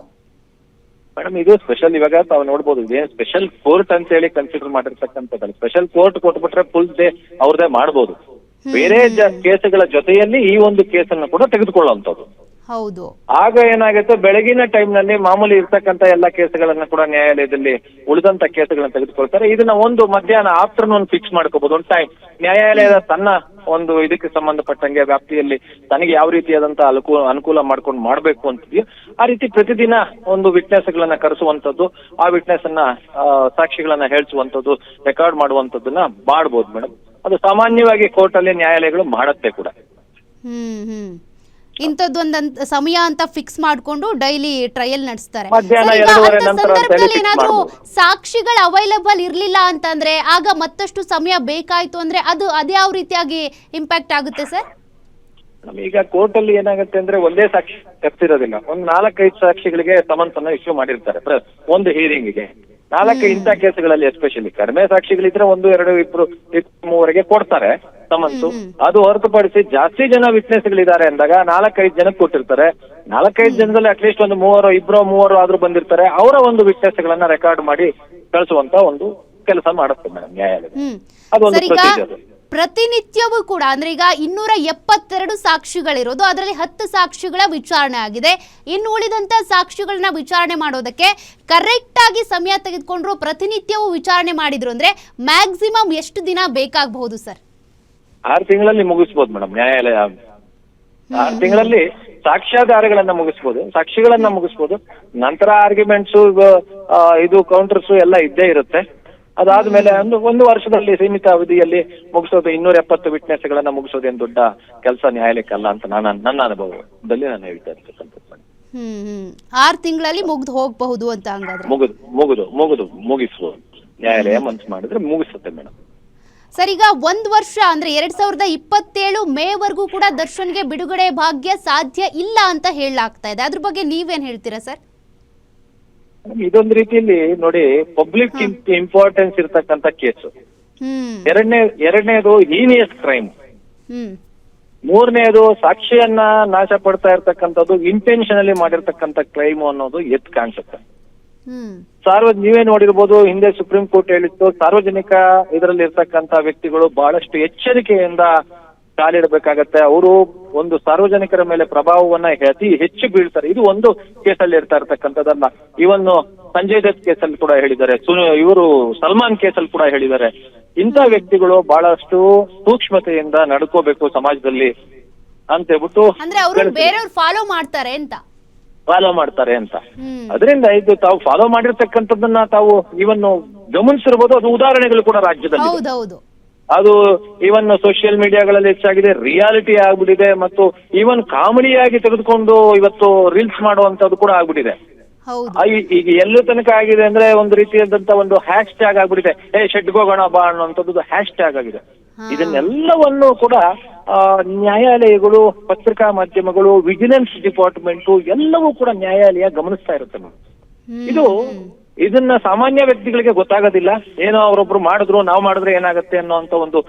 ಮೇಡಮ್ ಇದು ಸ್ಪೆಷಲ್, ಇವಾಗ ತಾವು ನೋಡ್ಬೋದು ಇದೇನು ಸ್ಪೆಷಲ್ ಕೋರ್ಟ್ ಅಂತ ಹೇಳಿ ಕನ್ಸಿಡರ್ ಮಾಡಿರ್ತಕ್ಕಂಥದ್ದಲ್ಲ. ಸ್ಪೆಷಲ್ ಕೋರ್ಟ್ ಕೊಟ್ಬಿಟ್ರೆ ಫುಲ್ ಡೇ ಅವ್ರದೇ ಮಾಡ್ಬೋದು. ಬೇರೆ ಕೇಸುಗಳ ಜೊತೆಯಲ್ಲಿ ಈ ಒಂದು ಕೇಸನ್ನು ಕೂಡ ತೆಗೆದುಕೊಳ್ಳುವಂಥದ್ದು. ಹೌದು. ಆಗ ಏನಾಗುತ್ತೆ, ಬೆಳಗಿನ ಟೈಮ್ ನಲ್ಲಿ ಮಾಮೂಲಿ ಇರ್ತಕ್ಕಂಥ ಎಲ್ಲಾ ಕೇಸುಗಳನ್ನ ಕೂಡ ನ್ಯಾಯಾಲಯದಲ್ಲಿ ಉಳಿದಂತ ಕೇಸುಗಳನ್ನ ತೆಗೆದುಕೊಳ್ತಾರೆ. ಇದನ್ನ ಒಂದು ಮಧ್ಯಾಹ್ನ ಆಫ್ಟರ್ನೂನ್ ಫಿಕ್ಸ್ ಮಾಡ್ಕೋಬಹುದು, ಒಂದು ಟೈಮ್ ನ್ಯಾಯಾಲಯದ ತನ್ನ ಒಂದು ಇದಕ್ಕೆ ಸಂಬಂಧಪಟ್ಟಂಗೆ ವ್ಯಾಪ್ತಿಯಲ್ಲಿ ತನಗೆ ಯಾವ ರೀತಿಯಾದಂತ ಅನುಕೂಲ ಮಾಡ್ಕೊಂಡು ಮಾಡ್ಬೇಕು ಅಂತಿದೆಯೋ ಆ ರೀತಿ ಪ್ರತಿದಿನ ಒಂದು ವಿಟ್ನೆಸ್ ಗಳನ್ನ ಕರೆಸುವಂತದ್ದು, ಆ ವಿಟ್ನೆಸ್ ಅನ್ನ ಸಾಕ್ಷಿಗಳನ್ನ ಹೇಳಿಸುವಂತದ್ದು, ರೆಕಾರ್ಡ್ ಮಾಡುವಂತದ್ದನ್ನ ಮಾಡ್ಬೋದು ಮೇಡಮ್. ಅದು ಸಾಮಾನ್ಯವಾಗಿ ಕೋರ್ಟ್ ಅಲ್ಲಿ ನ್ಯಾಯಾಲಯಗಳು ಮಾಡತ್ತೆ ಕೂಡ. ಇಂಥದ್ದೊಂದು ಸಮಯ ಅಂತ ಫಿಕ್ಸ್ ಮಾಡ್ಕೊಂಡು ಡೈಲಿ ಟ್ರಯಲ್ ನಡೆಸ್ತಾರೆ. ಏನಾದ್ರೂ ಸಾಕ್ಷಿಗಳು ಅವೈಲೇಬಲ್ ಇರ್ಲಿಲ್ಲ ಅಂತಂದ್ರೆ ಆಗ ಮತ್ತಷ್ಟು ಸಮಯ ಬೇಕಾಯ್ತು ಅಂದ್ರೆ ಅದು ಅದ್ಯಾವ ರೀತಿಯಾಗಿ ಇಂಪ್ಯಾಕ್ಟ್ ಆಗುತ್ತೆ ಸರ್? ಈಗ ಕೋರ್ಟ್ ಅಲ್ಲಿ ಏನಾಗುತ್ತೆ ಅಂದ್ರೆ ಒಂದೇ ಸಾಕ್ಷಿ ತಪ್ಪಿರೋದಿಲ್ಲ, ಒಂದ್ 4-5 ಸಾಕ್ಷಿಗಳಿಗೆ ಸಮನ್ಸ್ ಅನ್ನ ಇಶ್ಯೂ ಮಾಡಿರ್ತಾರೆ ಒಂದು ಹಿಯರಿಂಗ್ಗೆ. 4 ಇಂಥ ಕೇಸುಗಳಲ್ಲಿ ಎಸ್ಪೆಷಲಿ ಕಡಿಮೆ ಸಾಕ್ಷಿಗಳಿದ್ರೆ 1, 2, 2, 3 ಕೊಡ್ತಾರೆ ಸಮನ್ಸು. ಅದು ಹೊರತುಪಡಿಸಿ ಜಾಸ್ತಿ ಜನ ವಿಟ್ನೆಸ್ ಗಳಿದ್ದಾರೆ ಅಂದಾಗ 4-5 ಜನಕ್ಕೆ ಕೊಟ್ಟಿರ್ತಾರೆ. 4-5 ಜನದಲ್ಲಿ ಅಟ್ಲೀಸ್ಟ್ ಒಂದು 2-3 ಆದ್ರೂ ಬಂದಿರ್ತಾರೆ. ಅವರ ಒಂದು ವಿಟ್ನೆಸ್ ಗಳನ್ನ ರೆಕಾರ್ಡ್ ಮಾಡಿ ಕಳಿಸುವಂತ ಒಂದು ಕೆಲಸ ಮಾಡುತ್ತೆ ಮೇಡಮ್ ನ್ಯಾಯಾಲಯ. ಅದೊಂದು ಪ್ರೊಸೀಜರ್. ಪ್ರತಿನಿತ್ಯವೂ ಕೂಡ ಅಂದ್ರೆ ಈಗ 272 ಸಾಕ್ಷಿಗಳಿರೋದು, ಅದರಲ್ಲಿ 10 ಸಾಕ್ಷಿಗಳ ವಿಚಾರಣೆ ಆಗಿದೆ. ಇನ್ನು ಉಳಿದಂತ ಸಾಕ್ಷಿಗಳನ್ನ ವಿಚಾರಣೆ ಮಾಡೋದಕ್ಕೆ ಕರೆಕ್ಟ್ ಆಗಿ ಸಮಯ ತೆಗೆದುಕೊಂಡ್ರು ಪ್ರತಿನಿತ್ಯವೂ ವಿಚಾರಣೆ ಮಾಡಿದ್ರು ಅಂದ್ರೆ ಮ್ಯಾಕ್ಸಿಮಮ್ ಎಷ್ಟು ದಿನ ಬೇಕಾಗಬಹುದು ಸರ್? 6 ತಿಂಗಳಲ್ಲಿ ಮುಗಿಸ್ಬೋದು ಮೇಡಮ್ ನ್ಯಾಯಾಲಯ. 6 ತಿಂಗಳಲ್ಲಿ ಸಾಕ್ಷ್ಯಾಧಾರಗಳನ್ನ ಮುಗಿಸ್ಬೋದು, ಸಾಕ್ಷಿಗಳನ್ನ ಮುಗಿಸ್ಬೋದು. ನಂತರ ಆರ್ಗ್ಯುಮೆಂಟ್ಸ್ ಇದು ಕೌಂಟರ್ಸ್ ಎಲ್ಲ ಇದ್ದೇ ಇರುತ್ತೆ. ಅದಾದ್ಮೇಲೆ ಒಂದು ವರ್ಷದಲ್ಲಿ ಸೀಮಿತ ಅವಧಿಯಲ್ಲಿ ಮುಗಿಸೋದು 270 ವಿಟ್ನೆಸ್ ಗಳನ್ನ ಮುಗಿಸೋದೇನು ದೊಡ್ಡ ಕೆಲಸ ನ್ಯಾಯಾಲಯಕ್ಕಲ್ಲ ಅಂತ ನನ್ನ ಅನುಭವದಲ್ಲಿ ನಾನು ಹೇಳ್ತಾ ಇರ್ತಕ್ಕಂಥದ್ದು. 6 ತಿಂಗಳಲ್ಲಿ ಮುಗ್ದು ಹೋಗಬಹುದು ಅಂತ ಹಂಗಾದ್ರೆ? ಮುಗಿಸ್ಬೋದು ನ್ಯಾಯಾಲಯ ಮನ್ಸು ಮಾಡಿದ್ರೆ ಮುಗಿಸುತ್ತೆ ಮೇಡಮ್. ಸರ್, ಈಗ 1 ವರ್ಷ ಅಂದ್ರೆ 2027 ಮೇವರೆಗೂ ಕೂಡ ದರ್ಶನ್ಗೆ ಬಿಡುಗಡೆ ಭಾಗ್ಯ ಸಾಧ್ಯ ಇಲ್ಲ ಅಂತ ಹೇಳಲಾಗ್ತಾ ಇದೆ. ಅದ್ರ ಬಗ್ಗೆ ನೀವೇನ್ ಹೇಳ್ತೀರಾ ಸರ್? ಇದೊಂದು ರೀತಿಯಲ್ಲಿ ನೋಡಿ, ಪಬ್ಲಿಕ್ ಇಂಪಾರ್ಟೆನ್ಸ್ ಇರ್ತಕ್ಕಂಥ ಕೇಸು. ಎರಡನೇದು ಹೀನಿಯಸ್ ಕ್ರೈಮ್. ಮೂರನೇದು ಸಾಕ್ಷಿಯನ್ನ ನಾಶ ಪಡ್ತಾ ಇರ್ತಕ್ಕಂಥದ್ದು ಇಂಟೆನ್ಷನಲಿ ಮಾಡಿರ್ತಕ್ಕಂಥ ಕ್ರೈಮ್ ಅನ್ನೋದು ಎತ್ ಕಾಣಿಸುತ್ತೆ. ನೀವೇ ನೋಡಿರ್ಬೋದು, ಹಿಂದೆ ಸುಪ್ರೀಂ ಕೋರ್ಟ್ ಹೇಳಿತ್ತು, ಸಾರ್ವಜನಿಕ ಇದರಲ್ಲಿ ಇರ್ತಕ್ಕಂಥ ವ್ಯಕ್ತಿಗಳು ಬಹಳಷ್ಟು ಎಚ್ಚರಿಕೆಯಿಂದ ಕಾಲಿಡಬೇಕಾಗತ್ತೆ. ಅವರು ಒಂದು ಸಾರ್ವಜನಿಕರ ಮೇಲೆ ಪ್ರಭಾವವನ್ನ ಅತಿ ಹೆಚ್ಚು ಬೀಳ್ತಾರೆ. ಇದು ಒಂದು ಕೇಸಲ್ಲಿ ಇರ್ತಾ ಇರ್ತಕ್ಕಂಥದ್ದಲ್ಲ. ಇವನ್ನು ಸಂಜಯ್ ದತ್ ಕೇಸಲ್ಲಿ ಕೂಡ ಹೇಳಿದ್ದಾರೆ, ಇವರು ಸಲ್ಮಾನ್ ಕೇಸಲ್ಲಿ ಕೂಡ ಹೇಳಿದ್ದಾರೆ. ಇಂಥ ವ್ಯಕ್ತಿಗಳು ಬಹಳಷ್ಟು ಸೂಕ್ಷ್ಮತೆಯಿಂದ ನಡ್ಕೋಬೇಕು ಸಮಾಜದಲ್ಲಿ ಅಂತ ಹೇಳ್ಬಿಟ್ಟು, ಅಂದ್ರೆ ಅವರು ಬೇರೆಯವ್ರು ಫಾಲೋ ಮಾಡ್ತಾರೆ ಅಂತ. ಅದರಿಂದ ಇದು ತಾವು ಫಾಲೋ ಮಾಡಿರ್ತಕ್ಕಂಥದ್ದನ್ನ ತಾವು ಇವನ್ನು ಗಮನಿಸಿರ್ಬೋದು. ಅದು ಉದಾಹರಣೆಗಳು ಕೂಡ ರಾಜ್ಯದಲ್ಲಿ ಅದು ಈವನ್ ಸೋಷಿಯಲ್ ಮೀಡಿಯಾಗಳಲ್ಲಿ ಹೆಚ್ಚಾಗಿದೆ, ರಿಯಾಲಿಟಿ ಆಗ್ಬಿಟ್ಟಿದೆ, ಮತ್ತು ಈವನ್ ಕಾಮಿಡಿಯಾಗಿ ತೆಗೆದುಕೊಂಡು ಇವತ್ತು ರೀಲ್ಸ್ ಮಾಡುವಂತದ್ದು ಕೂಡ ಆಗ್ಬಿಟ್ಟಿದೆ. ಈಗ ಎಲ್ಲೂ ತನಕ ಆಗಿದೆ ಅಂದ್ರೆ ಒಂದು ರೀತಿಯಾದಂತ ಒಂದು ಹ್ಯಾಶ್ ಟ್ಯಾಗ್ ಆಗ್ಬಿಟ್ಟಿದೆ, ಶೆಡ್ಗೋಗೋಣ ಬಾ ಅನ್ನುವಂಥದ್ದು ಹ್ಯಾಶ್ ಟ್ಯಾಗ್ ಆಗಿದೆ. ಇದನ್ನೆಲ್ಲವನ್ನು ಕೂಡ ನ್ಯಾಯಾಲಯಗಳು, ಪತ್ರಿಕಾ ಮಾಧ್ಯಮಗಳು, ವಿಜಿಲೆನ್ಸ್ ಡಿಪಾರ್ಟ್ಮೆಂಟ್ ಎಲ್ಲವೂ ಕೂಡ ನ್ಯಾಯಾಲಯ ಗಮನಿಸ್ತಾ ಇರುತ್ತೆ. ಇದನ್ನ ಸಾಮಾನ್ಯ ವ್ಯಕ್ತಿಗಳಿಗೆ ಗೊತ್ತಾಗೋದಿಲ್ಲ. ಏನೋ ಅವರೊಬ್ರು ಮಾಡಿದ್ರು, ನಾವು ಮಾಡಿದ್ರೆ ಏನಾಗುತ್ತೆ ಅನ್ನೋಂತ ಒಂದು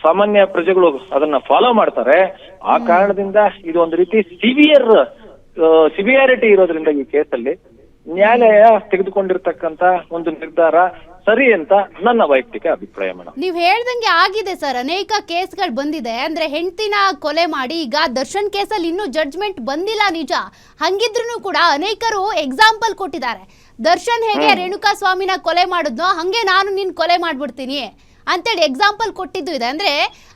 ಸಾಮಾನ್ಯ ಪ್ರಜೆಗಳು ಅದನ್ನ ಫಾಲೋ ಮಾಡ್ತಾರೆ. ಆ ಕಾರಣದಿಂದ ಇದು ಒಂದು ರೀತಿ ಸಿವಿಯಾರಿಟಿ ಇರೋದ್ರಿಂದ ಈ ಕೇಸಲ್ಲಿ ನ್ಯಾಯಾಲಯ ತೆಗೆದುಕೊಂಡಿರ್ತಕ್ಕಂತ ಒಂದು ನಿರ್ಧಾರ ಸರಿ ಅಂತ ನನ್ನ ವೈಯಕ್ತಿಕ ಅಭಿಪ್ರಾಯ ಮೇಡಮ್. ನೀವ್ ಹೇಳ್ದಂಗೆ ಆಗಿದೆ ಸರ್, ಅನೇಕ ಕೇಸ್ಗಳು ಬಂದಿದೆ. ಅಂದ್ರೆ ಹೆಂಡತಿನ ಕೊಲೆ ಮಾಡಿ ಈಗ ದರ್ಶನ್ ಕೇಸಲ್ಲಿ ಇನ್ನೂ ಜಡ್ಜ್ಮೆಂಟ್ ಬಂದಿಲ್ಲ ನಿಜ. ಹಂಗಿದ್ರು ಕೂಡ ಅನೇಕರು ಎಕ್ಸಾಂಪಲ್ ಕೊಟ್ಟಿದ್ದಾರೆ. ದರ್ಶನ್ ಹೇಗೆ ರೇಣುಕಾ ಸ್ವಾಮಿನ ಕೊಲೆ ಮಾಡಿದ್ನೋ ಹಂಗೆ ನಾನು ನಿನ್ ಕೊಲೆ ಮಾಡ್ಬಿಡ್ತೀನಿ ಅಂತೇಳಿ ಎಕ್ಸಾಂಪಲ್ ಕೊಟ್ಟಿದ್ದು ಇದೆ. ಅಂದ್ರೆ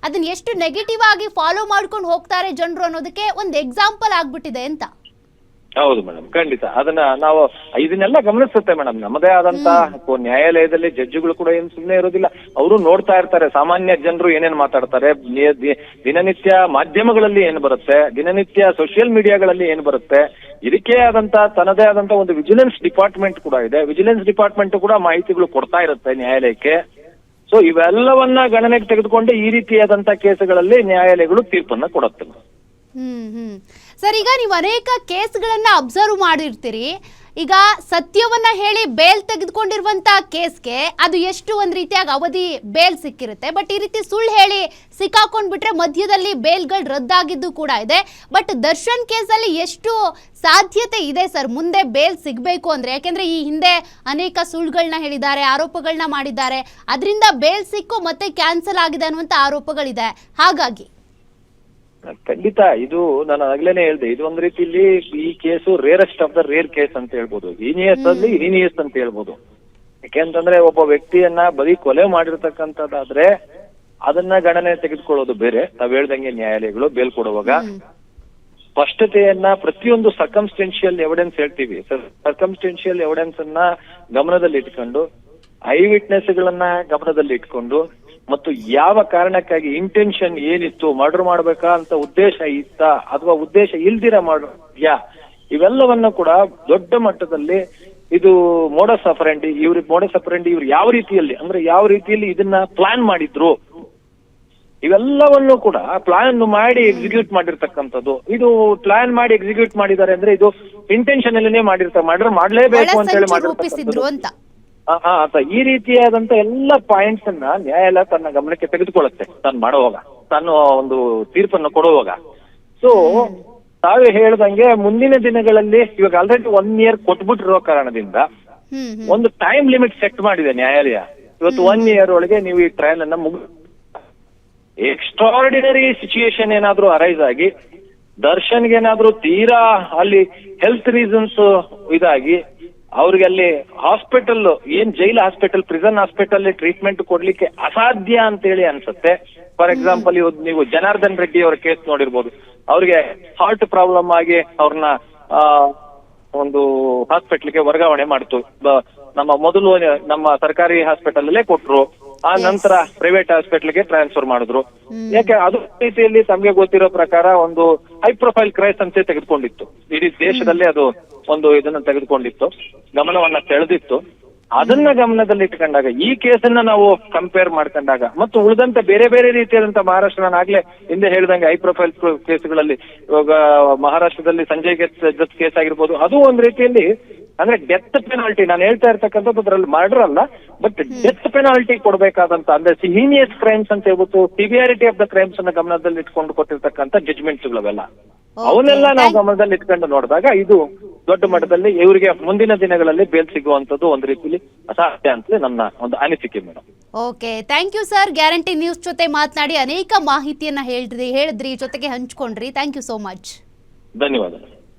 ಅದನ್ನ ಎಷ್ಟು ನೆಗೆಟಿವ್ ಆಗಿ ಫಾಲೋ ಮಾಡ್ಕೊಂಡು ಹೋಗ್ತಾರೆ ಜನರು ಅನ್ನೋದಕ್ಕೆ ಒಂದು ಎಕ್ಸಾಂಪಲ್ ಆಗ್ಬಿಟ್ಟಿದೆ ಅಂತ. ಹೌದು ಮೇಡಮ್, ಖಂಡಿತ ಅದನ್ನ ನಾವು ಇದನ್ನೆಲ್ಲ ಗಮನಿಸುತ್ತೆ ಮೇಡಮ್. ನಮ್ಮದೇ ಆದಂತ ನ್ಯಾಯಾಲಯದಲ್ಲಿ ಜಡ್ಜಿಗಳು ಕೂಡ ಏನ್ ಸುಮ್ಮನೆ ಇರೋದಿಲ್ಲ. ಅವರು ನೋಡ್ತಾ ಇರ್ತಾರೆ ಸಾಮಾನ್ಯ ಜನರು ಏನೇನ್ ಮಾತಾಡ್ತಾರೆ, ದಿನನಿತ್ಯ ಮಾಧ್ಯಮಗಳಲ್ಲಿ ಏನ್ ಬರುತ್ತೆ, ದಿನನಿತ್ಯ ಸೋಷಿಯಲ್ ಮೀಡಿಯಾಗಳಲ್ಲಿ ಏನ್ ಬರುತ್ತೆ. ಇದಕ್ಕೆ ಆದಂತ ತನ್ನದೇ ಆದಂತ ಒಂದು ವಿಜಿಲೆನ್ಸ್ ಡಿಪಾರ್ಟ್ಮೆಂಟ್ ಕೂಡ ಇದೆ. ವಿಜಿಲೆನ್ಸ್ ಡಿಪಾರ್ಟ್ಮೆಂಟ್ ಕೂಡ ಮಾಹಿತಿಗಳು ಕೊಡ್ತಾ ಇರುತ್ತೆ ನ್ಯಾಯಾಲಯಕ್ಕೆ. ಸೊ ಇವೆಲ್ಲವನ್ನ ಗಣನೆಗೆ ತೆಗೆದುಕೊಂಡು ಈ ರೀತಿಯಾದಂತ ಕೇಸುಗಳಲ್ಲಿ ನ್ಯಾಯಾಲಯಗಳು ತೀರ್ಪನ್ನ ಕೊಡುತ್ತೆ. ಸರ್, ಈಗ ನೀವು ಅನೇಕ ಕೇಸ್ಗಳನ್ನ ಅಬ್ಸರ್ವ್ ಮಾಡಿರ್ತೀರಿ. ಈಗ ಸತ್ಯವನ್ನ ಹೇಳಿ ಬೇಲ್ ತೆಗೆದುಕೊಂಡಿರುವಂತ ಕೇಸ್ಗೆ ಅದು ಎಷ್ಟು ಒಂದ್ ರೀತಿಯಾಗಿ ಅವಧಿ ಬೇಲ್ ಸಿಕ್ಕಿರುತ್ತೆ. ಬಟ್ ಈ ರೀತಿ ಸುಳ್ಳು ಹೇಳಿ ಸಿಕ್ಕಾಕೊಂಡ್ಬಿಟ್ರೆ ಮಧ್ಯದಲ್ಲಿ ಬೇಲ್ಗಳು ರದ್ದಾಗಿದ್ದು ಕೂಡ ಇದೆ. ಬಟ್ ದರ್ಶನ್ ಕೇಸಲ್ಲಿ ಎಷ್ಟು ಸಾಧ್ಯತೆ ಇದೆ ಸರ್ ಮುಂದೆ ಬೇಲ್ ಸಿಗಬೇಕು ಅಂದ್ರೆ? ಯಾಕೆಂದ್ರೆ ಈ ಹಿಂದೆ ಅನೇಕ ಸುಳ್ಳುಗಳನ್ನ ಹೇಳಿದ್ದಾರೆ, ಆರೋಪಗಳನ್ನ ಮಾಡಿದ್ದಾರೆ. ಅದರಿಂದ ಬೇಲ್ ಸಿಕ್ಕು ಮತ್ತೆ ಕ್ಯಾನ್ಸಲ್ ಆಗಿದೆ ಅನ್ನುವಂತ ಆರೋಪಗಳಿದೆ. ಹಾಗಾಗಿ ಖಂಡಿತ ಇದು ನಾನು ಆಗ್ಲೇನೆ ಹೇಳ್ದೆ, ಇದು ಒಂದ್ ರೀತಿಯಲ್ಲಿ ಈ case rarest of the rare case ಅಂತ ಹೇಳ್ಬೋದು. ಹೀನಿಯಸ್ ಅಂತ ಹೇಳ್ಬೋದು. ಯಾಕೆಂತಂದ್ರೆ ಒಬ್ಬ ವ್ಯಕ್ತಿಯನ್ನ ಬರೀ ಕೊಲೆ ಮಾಡಿರ್ತಕ್ಕಂಥದ್ದಾದ್ರೆ ಅದನ್ನ ಗಣನೆ ತೆಗೆದುಕೊಳ್ಳೋದು ಬೇರೆ. ತಾವ್ ಹೇಳ್ದಂಗೆ ನ್ಯಾಯಾಲಯಗಳು ಬೇಲ್ ಕೊಡುವಾಗ ಸ್ಪಷ್ಟತೆಯನ್ನ ಪ್ರತಿಯೊಂದು ಸರ್ಕಮ್ಸ್ಟೆನ್ಷಿಯಲ್ ಎವಿಡೆನ್ಸ್ ಹೇಳ್ತೀವಿ. ಸರ್ಕಮ್ಸ್ಟೆನ್ಷಿಯಲ್ ಎವಿಡೆನ್ಸ್ ಅನ್ನ ಗಮನದಲ್ಲಿ ಇಟ್ಕೊಂಡು, ಐ ವಿಟ್ನೆಸ್ ಗಳನ್ನ ಗಮನದಲ್ಲಿ ಇಟ್ಕೊಂಡು, ಮತ್ತು ಯಾವ ಕಾರಣಕ್ಕಾಗಿ ಇಂಟೆನ್ಷನ್ ಏನಿತ್ತು, ಮರ್ಡರ್ ಮಾಡ್ಬೇಕಾ ಅಂತ ಉದ್ದೇಶ ಇತ್ತ ಅಥವಾ ಉದ್ದೇಶ ಇಲ್ದಿರ ಮಾಡ್ಯಾ, ಇವೆಲ್ಲವನ್ನು ಕೂಡ ದೊಡ್ಡ ಮಟ್ಟದಲ್ಲಿ ಇದು ಮೋಡಸ್ ಅಪರೆಂಡಿ ಇವ್ರು ಯಾವ ರೀತಿಯಲ್ಲಿ ಇದನ್ನ ಪ್ಲಾನ್ ಮಾಡಿದ್ರು, ಇವೆಲ್ಲವನ್ನು ಕೂಡ ಪ್ಲಾನ್ ಮಾಡಿ ಎಕ್ಸಿಕ್ಯೂಟ್ ಮಾಡಿರ್ತಕ್ಕಂಥದ್ದು. ಇದು ಪ್ಲಾನ್ ಮಾಡಿ ಎಕ್ಸಿಕ್ಯೂಟ್ ಮಾಡಿದ್ದಾರೆ ಅಂದ್ರೆ ಇದು ಇಂಟೆನ್ಷನ್ ಅಲ್ಲಿನೇ ಮಾಡ್ಲೇಬೇಕು ಅಂತ ಹೇಳಿ ರೂಪಿಸಿದ್ರು ಅಂತ. ಈ ರೀತಿಯಾದಂತ ಎಲ್ಲ ಪಾಯಿಂಟ್ಸ್ ಅನ್ನ ನ್ಯಾಯಾಲಯ ತನ್ನ ಗಮನಕ್ಕೆ ತೆಗೆದುಕೊಳ್ಳುತ್ತೆ ತಾನು ಮಾಡುವಾಗ, ತಾನು ಒಂದು ತೀರ್ಪನ್ನು ಕೊಡುವಾಗ. ಸೊ ತಾವೇ ಹೇಳ್ದಂಗೆ ಮುಂದಿನ ದಿನಗಳಲ್ಲಿ ಇವಾಗ ಆಲ್ರೆಡಿ 1 year ಕೊಟ್ಬಿಟ್ಟಿರೋ ಕಾರಣದಿಂದ ಒಂದು ಟೈಮ್ ಲಿಮಿಟ್ ಸೆಟ್ ಮಾಡಿದೆ ನ್ಯಾಯಾಲಯ. ಇವತ್ತು 1 year ಒಳಗೆ ನೀವು ಈ ಟ್ರಯಲ್ ಅನ್ನ ಎಕ್ಸ್ಟ್ರಾರ್ಡಿನರಿ ಸಿಚುಯೇಷನ್ ಏನಾದ್ರೂ ಅರೈಸ್ ಆಗಿ ದರ್ಶನ್ಗೆ ಏನಾದ್ರೂ ತೀರಾ ಅಲ್ಲಿ ಹೆಲ್ತ್ ರೀಸನ್ಸ್ ಇದಾಗಿ ಅವ್ರಿಗೆ ಅಲ್ಲಿ hospital jail hospital, prison hospital treatment ಕೊಡ್ಲಿಕ್ಕೆ ಅಸಾಧ್ಯ ಅಂತ ಹೇಳಿ ಅನ್ಸುತ್ತೆ. ಫಾರ್ ಎಕ್ಸಾಂಪಲ್ ಇವತ್ತು ನೀವು ಜನಾರ್ದನ್ ರೆಡ್ಡಿ ಅವರ ಕೇಸ್ ನೋಡಿರ್ಬೋದು. ಅವ್ರಿಗೆ ಹಾರ್ಟ್ ಪ್ರಾಬ್ಲಮ್ ಆಗಿ ಅವ್ರನ್ನ ಒಂದು ಹಾಸ್ಪಿಟಲ್ಗೆ ವರ್ಗಾವಣೆ ಮಾಡ್ತು. ನಮ್ಮ ಸರ್ಕಾರಿ ಹಾಸ್ಪಿಟಲ್ ಅಲ್ಲೇ ಕೊಟ್ರು, ಆ ನಂತರ ಪ್ರೈವೇಟ್ ಹಾಸ್ಪಿಟಲ್ಗೆ ಟ್ರಾನ್ಸ್ಫರ್ ಮಾಡಿದ್ರು. ಯಾಕೆ ಅದು ರೀತಿಯಲ್ಲಿ ತಮ್ಗೆ ಗೊತ್ತಿರೋ ಪ್ರಕಾರ ಒಂದು ಹೈ ಪ್ರೊಫೈಲ್ ಕ್ರೈಸ್ ಅಂತ ತೆಗೆದುಕೊಂಡಿತ್ತು. ಇಡೀ ದೇಶದಲ್ಲೇ ಅದು ಒಂದು ಇದನ್ನ ತೆಗೆದುಕೊಂಡಿತ್ತು, ಗಮನವನ್ನ ಸೆಳೆದಿತ್ತು. ಅದನ್ನ ಗಮನದಲ್ಲಿ ಇಟ್ಕೊಂಡಾಗ ಈ ಕೇಸನ್ನ ನಾವು ಕಂಪೇರ್ ಮಾಡ್ಕೊಂಡಾಗ ಮತ್ತು ಉಳಿದಂತೆ ಬೇರೆ ಬೇರೆ ರೀತಿಯಾದಂತ ಮಹಾರಾಷ್ಟ್ರ, ನಾನು ಆಗ್ಲೇ ಹಿಂದೆ ಹೇಳಿದಂಗೆ ಹೈ ಪ್ರೊಫೈಲ್ ಕೇಸ್ಗಳಲ್ಲಿ ಇವಾಗ ಮಹಾರಾಷ್ಟ್ರದಲ್ಲಿ ಸಂಜಯ್ ದತ್ ಕೇಸ್ ಆಗಿರ್ಬೋದು, ಅದು ಒಂದ್ ರೀತಿಯಲ್ಲಿ ಅಂದ್ರೆ ಡೆತ್ ಪೆನಾಲ್ಟಿ, ನಾನು ಹೇಳ್ತಾ ಇರ್ತಕ್ಕಂಥದ್ದು ಅದ್ರಲ್ಲಿ ಮರ್ಡರ್ ಅಲ್ಲ, ಬಟ್ ಡೆತ್ ಪೆನಾಲ್ಟಿ ಕೊಡ್ಬೇಕಾದಂತ ಅಂದ್ರೆ ಹೀನಿಯಸ್ ಕ್ರೈಮ್ಸ್ ಅಂತ ಹೇಳ್ಬಿಟ್ಟು ಸಿವಿಯಾರಿಟಿ ಆಫ್ ದ ಕ್ರೈಮ್ಸ್ ಅನ್ನ ಗಮನದಲ್ಲಿ ಇಟ್ಕೊಂಡು ಕೊಟ್ಟಿರ್ತಕ್ಕಂಥ ಜಡ್ಜ್ಮೆಂಟ್ಸ್ ಗಳವೆಲ್ಲ ಅವನ್ನೆಲ್ಲ ನಾವು ಗಮನದಲ್ಲಿ ಇಟ್ಕೊಂಡು ನೋಡಿದಾಗ ಇದು ದೊಡ್ಡ ಮಟ್ಟದಲ್ಲಿ ಇವರಿಗೆ ಮುಂದಿನ ದಿನಗಳಲ್ಲಿ ಬೇಲ್ ಸಿಗುವಂತದ್ದು ಒಂದು ರೀತಿಯಲ್ಲಿ ಅಸಾಧ್ಯ ಅಂತಲೇ ನನ್ನ ಒಂದು ಅನಿಸಿಕೆ madam. Okay, thank you sir. Guarantee news ಜೊತೆ ಮಾತನಾಡಿ ಅನೇಕ ಮಾಹಿತಿಯನ್ನ ಹೇಳಿದ್ರಿ, ಜೊತೆಗೆ ಹಂಚ್ಕೊಂಡ್ರಿ. Thank you so much. ಧನ್ಯವಾದ.